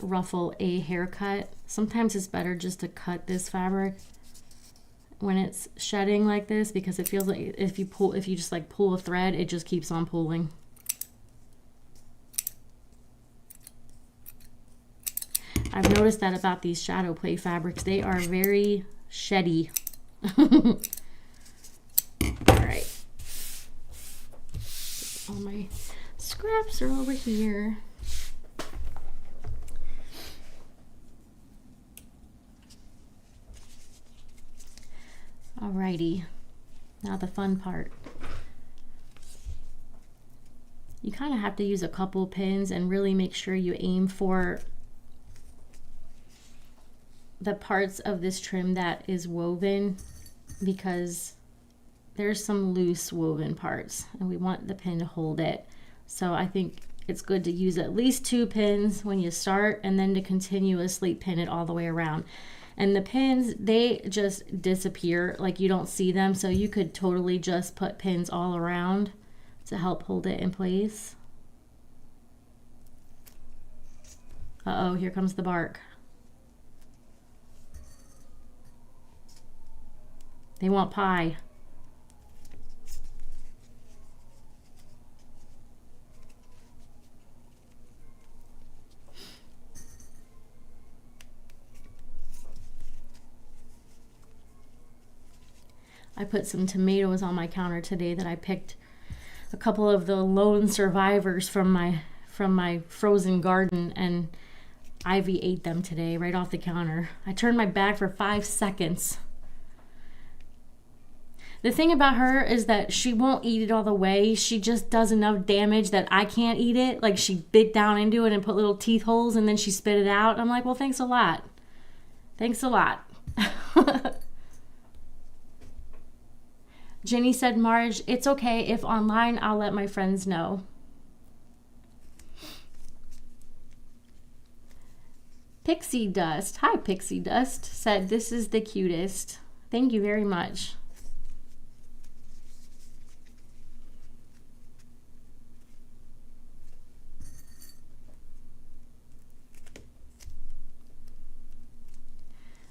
ruffle a haircut. Sometimes it's better just to cut this fabric when it's shedding like this, because it feels like if you just like pull a thread, it just keeps on pulling. I've noticed that about these shadow play fabrics. They are very sheddy. All right. All my scraps are over here. Alrighty, now the fun part. kind of have to use a couple pins and really make sure you aim for the parts of this trim that is woven, because there's some loose woven parts and we want the pin to hold it. So I think it's good to use at least 2 pins when you start, and then to continuously pin it all the way around. And the pins, they just disappear, like you don't see them, so you could totally just put pins all around to help hold it in place. Uh-oh, here comes the bark. They want pie. I put some tomatoes on my counter today that I picked a couple of the lone survivors from my frozen garden, and Ivy ate them today right off the counter. I turned my back for 5 seconds. The thing about her is that she won't eat it all the way. She just does enough damage that I can't eat it. Like, she bit down into it and put little teeth holes, and then she spit it out. I'm like, well, thanks a lot. Thanks a lot. Jenny said, Marge, it's okay if online, I'll let my friends know. Pixie Dust, hi Pixie Dust, said, this is the cutest. Thank you very much.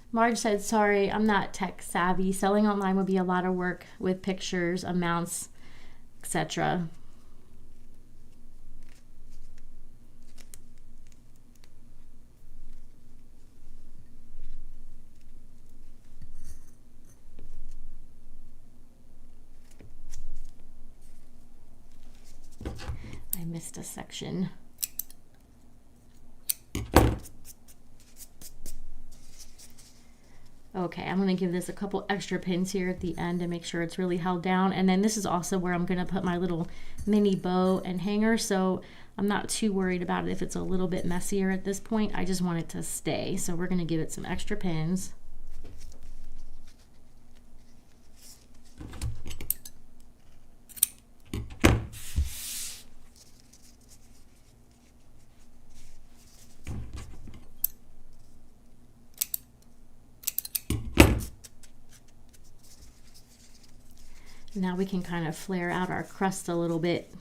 Marge said, sorry, I'm not tech savvy. Selling online would be a lot of work with pictures, amounts, etc. I missed a section. Okay, I'm going to give this a couple extra pins here at the end to make sure it's really held down. And then this is also where I'm going to put my little mini bow and hanger, so I'm not too worried about it if it's a little bit messier at this point. I just want it to stay. So we're going to give it some extra pins. Now we can kind of flare out our crust a little bit.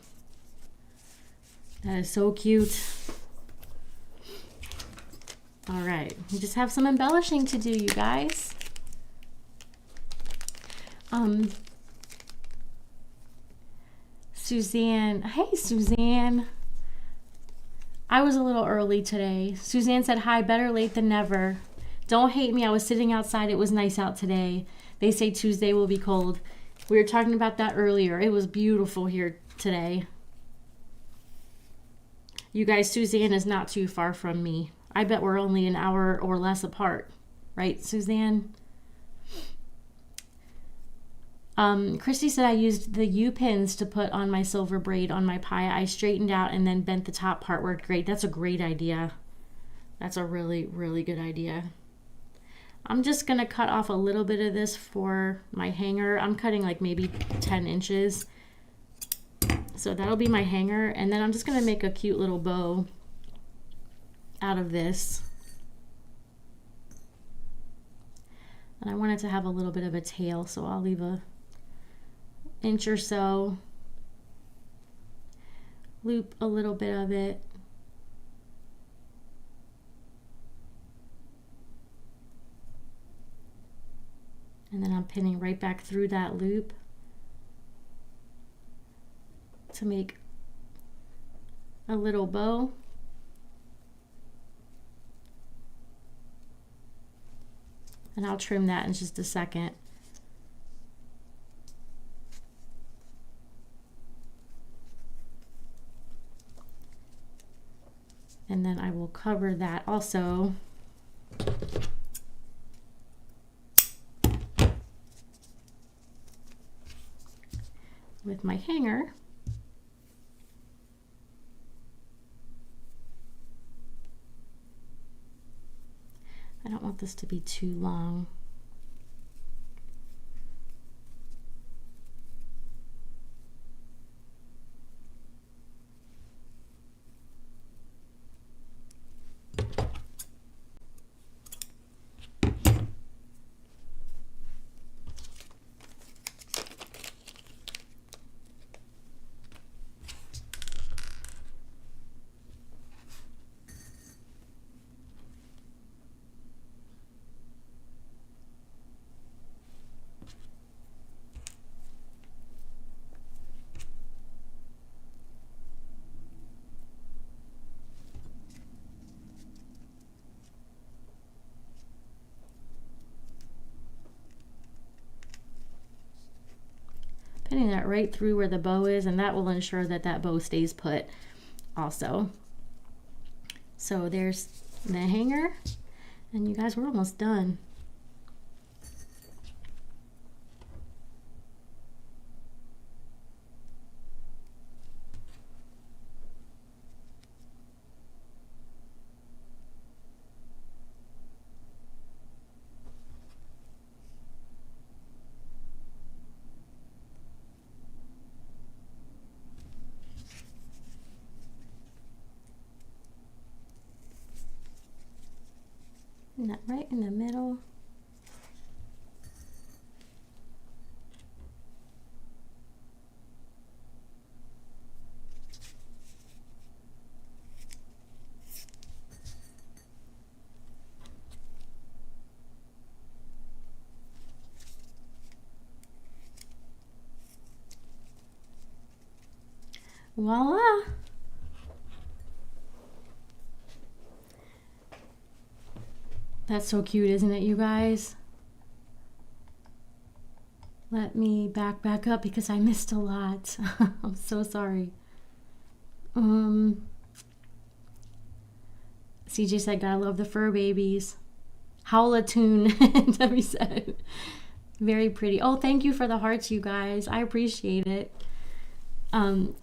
That is so cute. All right, we just have some embellishing to do, you guys. Suzanne, hey Suzanne. I was a little early today. Suzanne said, hi, better late than never. Don't hate me, I was sitting outside, it was nice out today. They say Tuesday will be cold. We were talking about that earlier. It was beautiful here today. You guys, Suzanne is not too far from me. I bet we're only an hour or less apart. Right, Suzanne? Christy said I used the U-pins to put on my silver braid on my pie. I straightened out and then bent the top part. Worked great. That's a great idea. That's a really, really good idea. I'm just going to cut off a little bit of this for my hanger. I'm cutting like maybe 10 inches. So that'll be my hanger. And then I'm just going to make a cute little bow out of this. And I want it to have a little bit of a tail, so I'll leave a inch or so. Loop a little bit of it. And then I'm pinning right back through that loop to make a little bow. And I'll trim that in just a second. And then I will cover that also with my hanger. want this to be too long. Putting that right through where the bow is, and that will ensure that that bow stays put also. So there's the hanger, and you guys, we're almost done. And that right in the middle. Voila! That's so cute, isn't it, you guys? Let me back up because I missed a lot. I'm so sorry. CJ said, gotta love the fur babies. Howl a tune, Debbie said. Very pretty. Oh, thank you for the hearts, you guys. I appreciate it.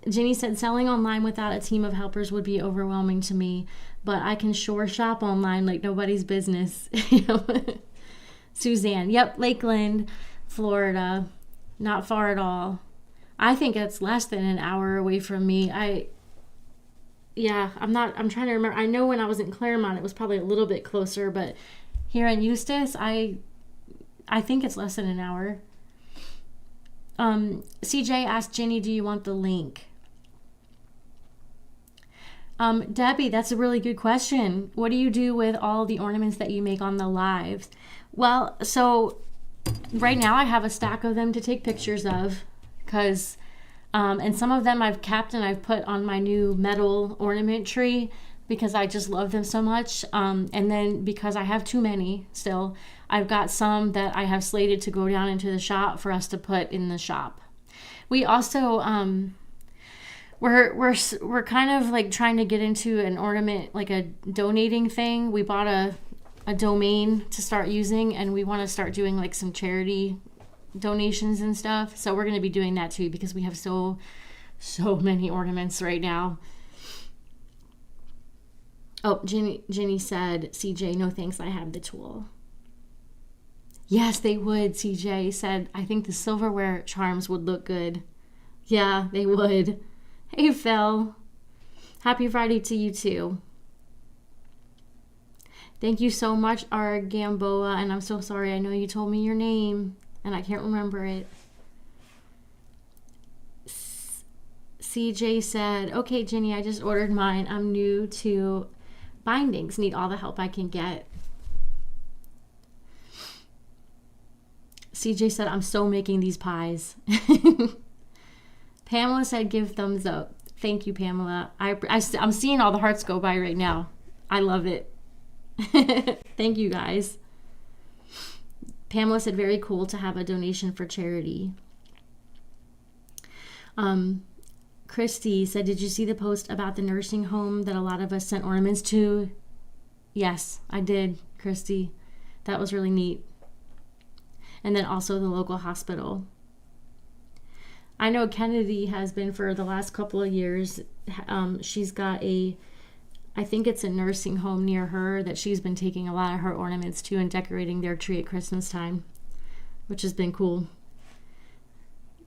Jenny said, selling online without a team of helpers would be overwhelming to me, but I can sure shop online like nobody's business. Suzanne, yep, Lakeland, Florida, not far at all. I think it's less than an hour away from me. I'm trying to remember. I know when I was in Claremont, it was probably a little bit closer, but here in Eustis, I think it's less than an hour. CJ asked Jenny, do you want the link? Debbie, that's a really good question. What do you do with all the ornaments that you make on the lives? Well, so right now I have a stack of them to take pictures of, because and some of them I've kept and I've put on my new metal ornament tree because I just love them so much. And then because I have too many still, I've got some that I have slated to go down into the shop for us to put in the shop. We also we're kind of like trying to get into an ornament, like a donating thing. We bought a domain to start using, and we want to start doing like some charity donations and stuff. So we're going to be doing that too, because we have so many ornaments right now. Oh, Jenny said, CJ, no thanks, I have the tool. Yes, they would. CJ said, I think the silverware charms would look good. Yeah, they would. Hey, Phil. Happy Friday to you too. Thank you so much, our Gamboa, and I'm so sorry. I know you told me your name, and I can't remember it. CJ said, okay, Jenny, I just ordered mine. I'm new to bindings. Need all the help I can get. CJ said, I'm still making these pies. Pamela said, give thumbs up. Thank you, Pamela. I'm seeing all the hearts go by right now. I love it. Thank you, guys. Pamela said, very cool to have a donation for charity. Christy said, did you see the post about the nursing home that a lot of us sent ornaments to? Yes, I did, Christy. That was really neat. And then also the local hospital. I know Kennedy has been for the last couple of years. She's got a I think it's a nursing home near her that she's been taking a lot of her ornaments to and decorating their tree at Christmas time, which has been cool.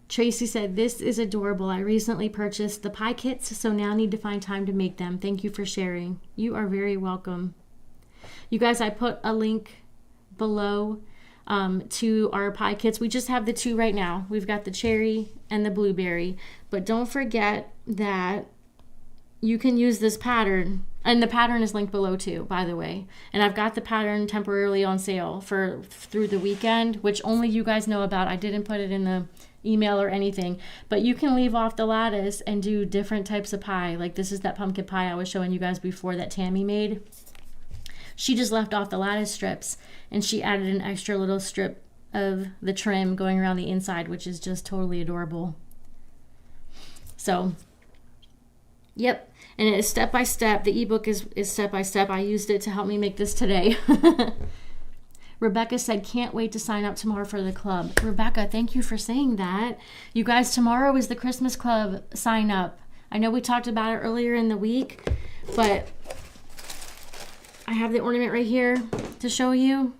Tracy said, this is adorable. I recently purchased the pie kits, so now need to find time to make them. Thank you for sharing. You are very welcome. You guys, I put a link below to our pie kits. We just have the two right now. We've got the cherry and the blueberry, but don't forget that you can use this pattern, and the pattern is linked below too, by the way. And I've got the pattern temporarily on sale for through the weekend, which only you guys know about. I didn't put it in the email or anything, but you can leave off the lattice and do different types of pie. Like this is that pumpkin pie I was showing you guys before that Tammy made. She just left off the lattice strips and she added an extra little strip of the trim going around the inside, which is just totally adorable. So, yep. And it is step by step. The ebook is step by step. I used it to help me make this today. Rebecca said, can't wait to sign up tomorrow for the club. Rebecca, thank you for saying that. You guys, tomorrow is the Christmas club sign up. I know we talked about it earlier in the week, but I have the ornament right here to show you.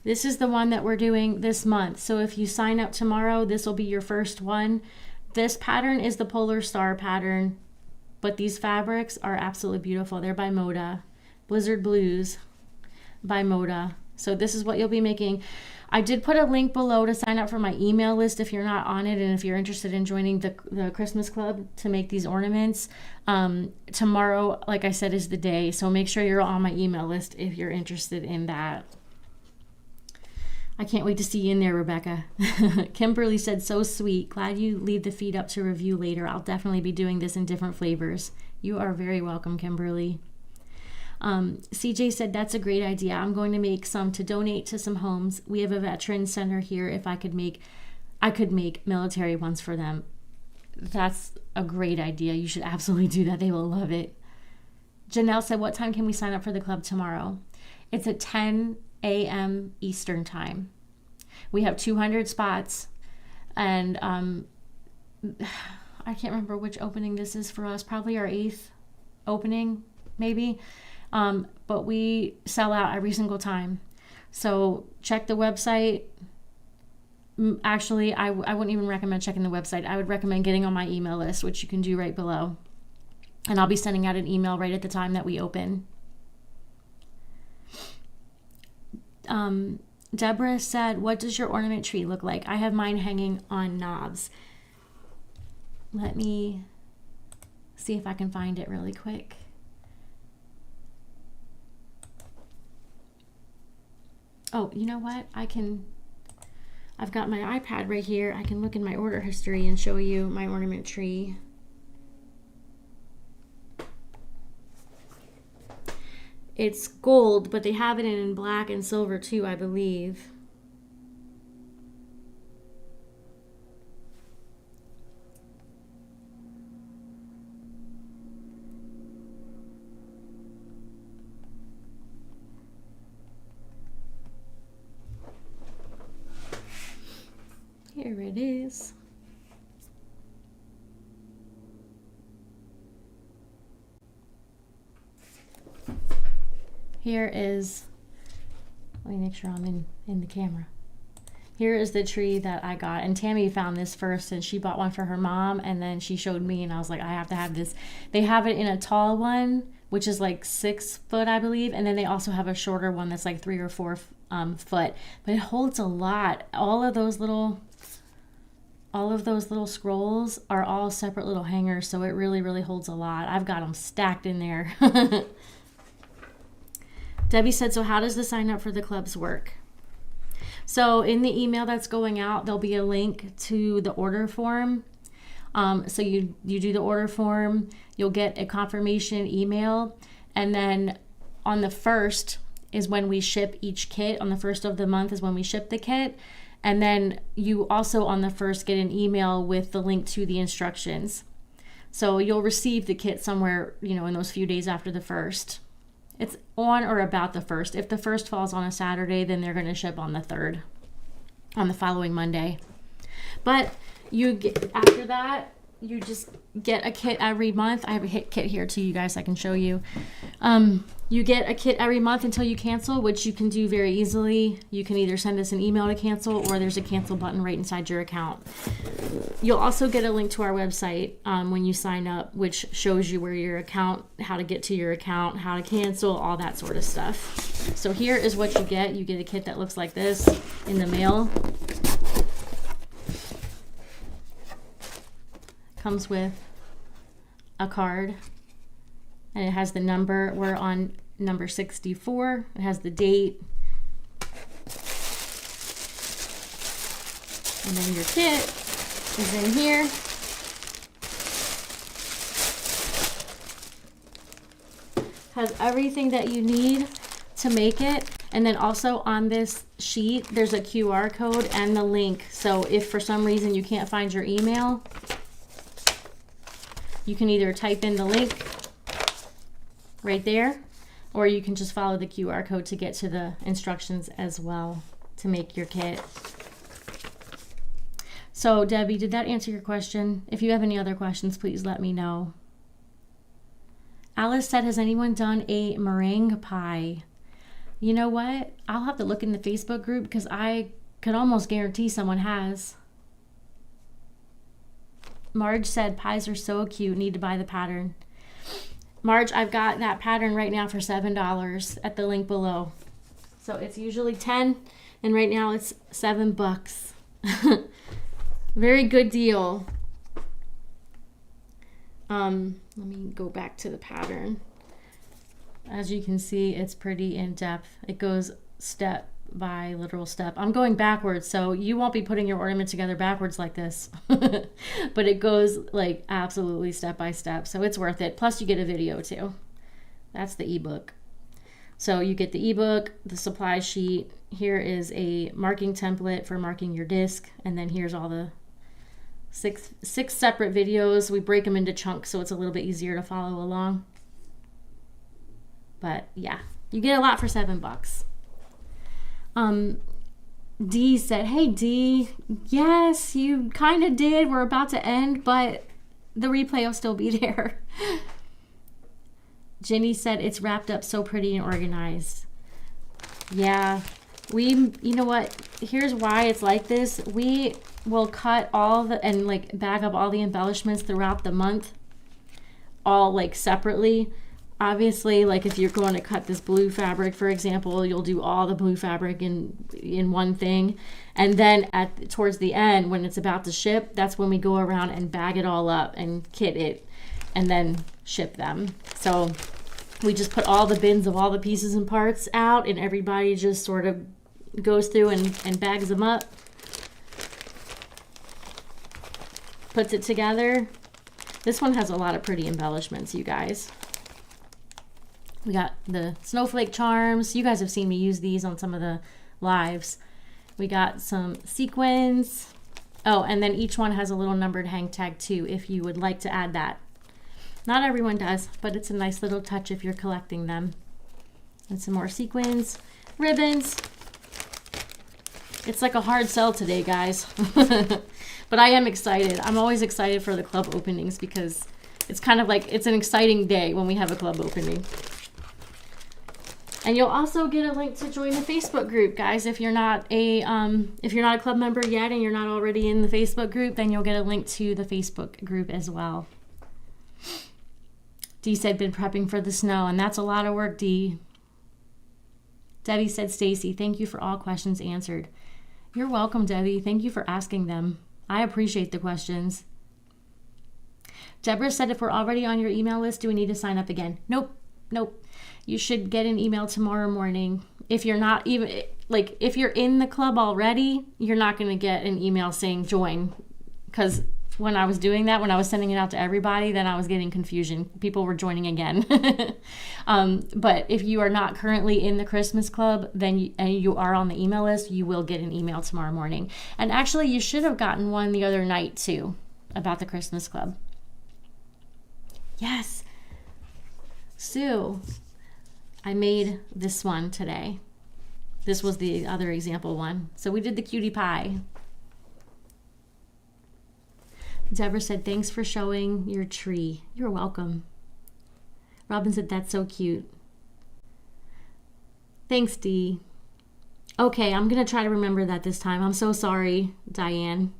This is the one that we're doing this month. So if you sign up tomorrow, this will be your first one. This pattern is the Polar Star pattern, but these fabrics are absolutely beautiful. They're by Moda. Blizzard Blues by Moda. So this is what you'll be making. I did put a link below to sign up for my email list if you're not on it and if you're interested in joining the Christmas club to make these ornaments. Tomorrow, like I said, is the day. So make sure you're on my email list if you're interested in that. I can't wait to see you in there, Rebecca. Kimberly said, so sweet. Glad you leave the feed up to review later. I'll definitely be doing this in different flavors. You are very welcome, Kimberly. CJ said, that's a great idea. I'm going to make some to donate to some homes. We have a veteran center here. If I could make military ones for them. That's a great idea. You should absolutely do that. They will love it. Janelle said, what time can we sign up for the club tomorrow? It's at 10 a.m. Eastern time. We have 200 spots, and I can't remember which opening this is for us. Probably our 8th opening, maybe. But we sell out every single time. So check the website. Actually, I wouldn't even recommend checking the website. I would recommend getting on my email list, which you can do right below. And I'll be sending out an email right at the time that we open. Deborah said, what does your ornament tree look like? I have mine hanging on knobs. Let me see if I can find it really quick. Oh, you know what? I've got my iPad right here. I can look in my order history and show you my ornament tree. It's gold, but they have it in black and silver too, I believe. Here it is. Here is, let me make sure I'm in the camera. Here is the tree that I got, and Tammy found this first, and she bought one for her mom, and then she showed me, and I was like, I have to have this. They have it in a tall one, which is like 6 foot, I believe, and then they also have a shorter one that's like 3 or 4 foot, but it holds a lot. All of those little scrolls are all separate little hangers, so it really, really holds a lot. I've got them stacked in there. Debbie said, so how does the sign up for the clubs work? So in the email that's going out, there'll be a link to the order form. So you do the order form, you'll get a confirmation email, and then on the 1st is when we ship each kit. On the 1st of the month is when we ship the kit. And then you also on the 1st get an email with the link to the instructions. So you'll receive the kit somewhere, in those few days after the 1st. It's on or about the 1st. If the 1st falls on a Saturday, then they're going to ship on the 3rd, on the following Monday. But you get, after that, you just get a kit every month. I have a kit here too, you guys, I can show you. You get a kit every month until you cancel, which you can do very easily. You can either send us an email to cancel, or there's a cancel button right inside your account. You'll also get a link to our website when you sign up, which shows you where your account, how to get to your account, how to cancel, all that sort of stuff. So here is what you get. You get a kit that looks like this in the mail. Comes with a card, and it has the number. We're on number 64. It has the date. And then your kit is in here. Has everything that you need to make it. And then also on this sheet, there's a QR code and the link. So if for some reason you can't find your email, you can either type in the link right there, or you can just follow the QR code to get to the instructions as well to make your kit. So Debbie, did that answer your question? If you have any other questions, please let me know. Alice said, has anyone done a meringue pie? You know what? I'll have to look in the Facebook group because I could almost guarantee someone has. Marge said, pies are so cute, need to buy the pattern. Marge, I've got that pattern right now for $7 at the link below. So it's usually 10, and right now it's $7. Very good deal. Let me go back to the pattern. As you can see, it's pretty in depth. It goes step by literal step. I'm going backwards, so you won't be putting your ornament together backwards like this. But it goes like absolutely step by step, so it's worth it. Plus you get a video too. That's the ebook. So you get the ebook, the supply sheet. Here is a marking template for marking your disc, and then here's all the six separate videos. We break them into chunks so it's a little bit easier to follow along. But yeah, you get a lot for $7. Dee said, hey Dee, yes, you kind of did. We're about to end, but the replay will still be there. Jenny said, it's wrapped up so pretty and organized. Yeah, you know what? Here's why it's like this. We will cut all the, and like bag up all the embellishments throughout the month, all like separately. Obviously, like if you're going to cut this blue fabric, for example, you'll do all the blue fabric in one thing. And then towards the end, when it's about to ship, that's when we go around and bag it all up and kit it and then ship them. So we just put all the bins of all the pieces and parts out, and everybody just sort of goes through and bags them up, puts it together. This one has a lot of pretty embellishments, you guys. We got the snowflake charms. You guys have seen me use these on some of the lives. We got some sequins. Oh, and then each one has a little numbered hang tag too, if you would like to add that. Not everyone does, but it's a nice little touch if you're collecting them. And some more sequins, ribbons. It's like a hard sell today, guys. But I am excited. I'm always excited for the club openings because it's kind of like, it's an exciting day when we have a club opening. And you'll also get a link to join the Facebook group, guys. If you're not a club member yet and you're not already in the Facebook group, then you'll get a link to the Facebook group as well. Dee said, been prepping for the snow, and that's a lot of work, Dee. Debbie said, Stacy, thank you for all questions answered. You're welcome, Debbie. Thank you for asking them. I appreciate the questions. Deborah said, if we're already on your email list, do we need to sign up again? Nope. You should get an email tomorrow morning. If you're not even, like, if you're in the club already, you're not going to get an email saying join. Because when I was doing that, when I was sending it out to everybody, then I was getting confusion. People were joining again. But if you are not currently in the Christmas club, then you are on the email list, you will get an email tomorrow morning. And actually, you should have gotten one the other night too about the Christmas club. Yes. Sue, I made this one today. This was the other example one. So we did the cutie pie. Deborah said, thanks for showing your tree. You're welcome. Robin said, that's so cute. Thanks, Dee. Okay, I'm going to try to remember that this time. I'm so sorry, Diane.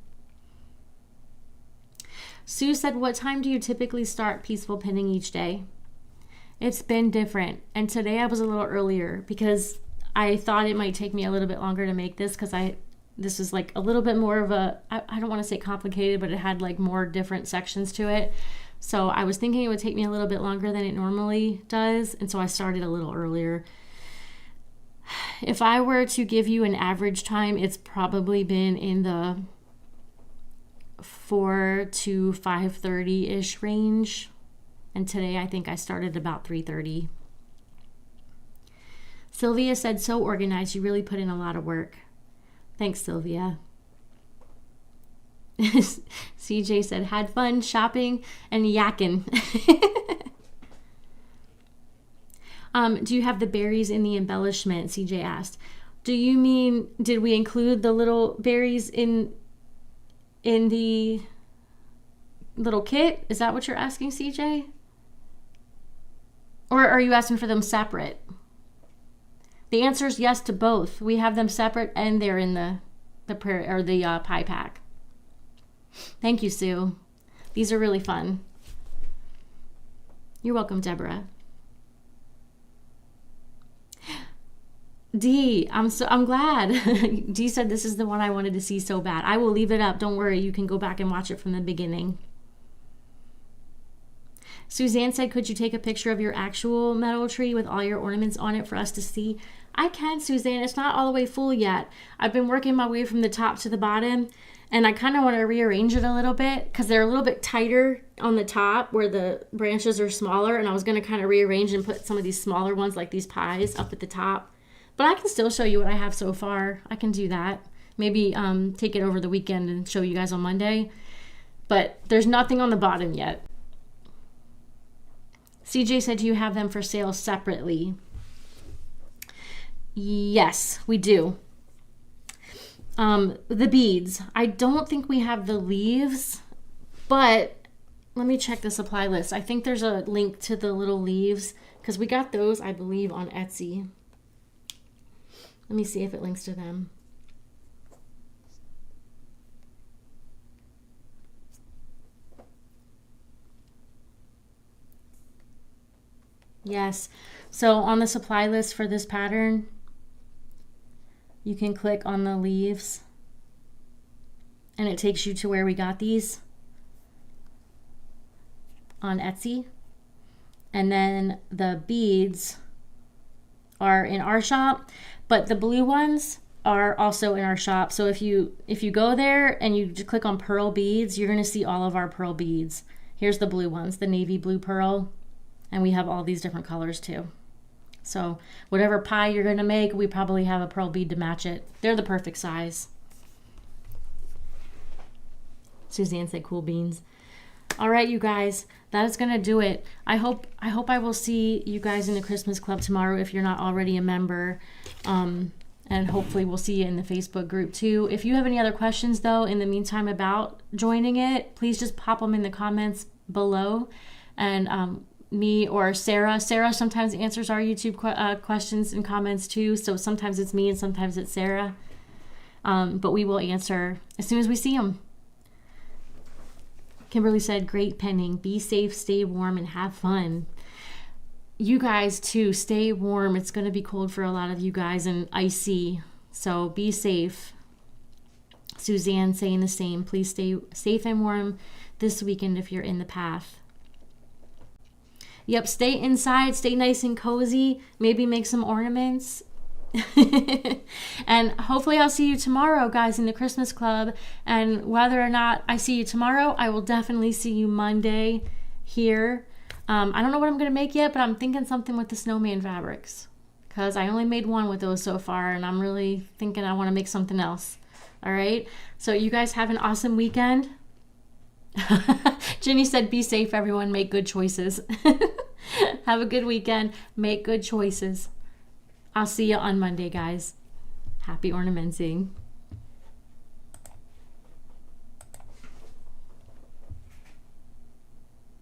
Sue said, what time do you typically start peaceful pinning each day? It's been different. And today I was a little earlier because I thought it might take me a little bit longer to make this because this is like a little bit more of a, I don't want to say complicated, but it had like more different sections to it. So I was thinking it would take me a little bit longer than it normally does. And so I started a little earlier. If I were to give you an average time, it's probably been in the 4 to 5:30-ish range. And today I think I started about 3:30. Sylvia said, so organized. You really put in a lot of work. Thanks, Sylvia. CJ said, had fun shopping and yakking. Do you have the berries in the embellishment? CJ asked. Do you mean, did we include the little berries in the little kit? Is that what you're asking, CJ? Or are you asking for them separate? The answer is yes to both. We have them separate and they're in the pie pack. Thank you, Sue. These are really fun. You're welcome, Deborah. Dee, I'm glad. Dee said this is the one I wanted to see so bad. I will leave it up. Don't worry. You can go back and watch it from the beginning. Suzanne said, could you take a picture of your actual metal tree with all your ornaments on it for us to see? I can, Suzanne. It's not all the way full yet. I've been working my way from the top to the bottom, and I kind of want to rearrange it a little bit because they're a little bit tighter on the top where the branches are smaller, and I was going to kind of rearrange and put some of these smaller ones like these pies up at the top. But I can still show you what I have so far. I can do that. Maybe take it over the weekend and show you guys on Monday. But there's nothing on the bottom yet. CJ said, do you have them for sale separately? Yes, we do. The beads. I don't think we have the leaves, but let me check the supply list. I think there's a link to the little leaves because we got those, I believe, on Etsy. Let me see if it links to them. Yes. So on the supply list for this pattern, you can click on the leaves and it takes you to where we got these on Etsy. And then the beads are in our shop, but the blue ones are also in our shop. So if you go there and you just click on pearl beads, you're going to see all of our pearl beads. Here's the blue ones, the navy blue pearl, and we have all these different colors too. So whatever pie you're going to make, we probably have a pearl bead to match it. They're the perfect size. Suzanne said cool beans. All right, you guys, that is going to do it. I hope I will see you guys in the Christmas Club tomorrow if you're not already a member. And hopefully we'll see you in the Facebook group too. If you have any other questions though, in the meantime about joining it, please just pop them in the comments below. And me or Sarah sometimes answers our YouTube questions and comments too. So sometimes it's me and sometimes it's Sarah. But we will answer as soon as we see them. Kimberly said, great penning. Be safe, stay warm, and have fun. You guys too, stay warm. It's going to be cold for a lot of you guys and icy. So be safe. Suzanne saying the same. Please stay safe and warm this weekend if you're in the path. Yep, stay inside, stay nice and cozy. Maybe make some ornaments. And hopefully I'll see you tomorrow, guys, in the Christmas Club. And whether or not I see you tomorrow, I will definitely see you Monday here. I don't know what I'm going to make yet, but I'm thinking something with the snowman fabrics because I only made one with those so far, and I'm really thinking I want to make something else. All right, so you guys have an awesome weekend. Jenny said, be safe, everyone. Make good choices. Have a good weekend. Make good choices. I'll see you on Monday, guys. Happy ornamenting.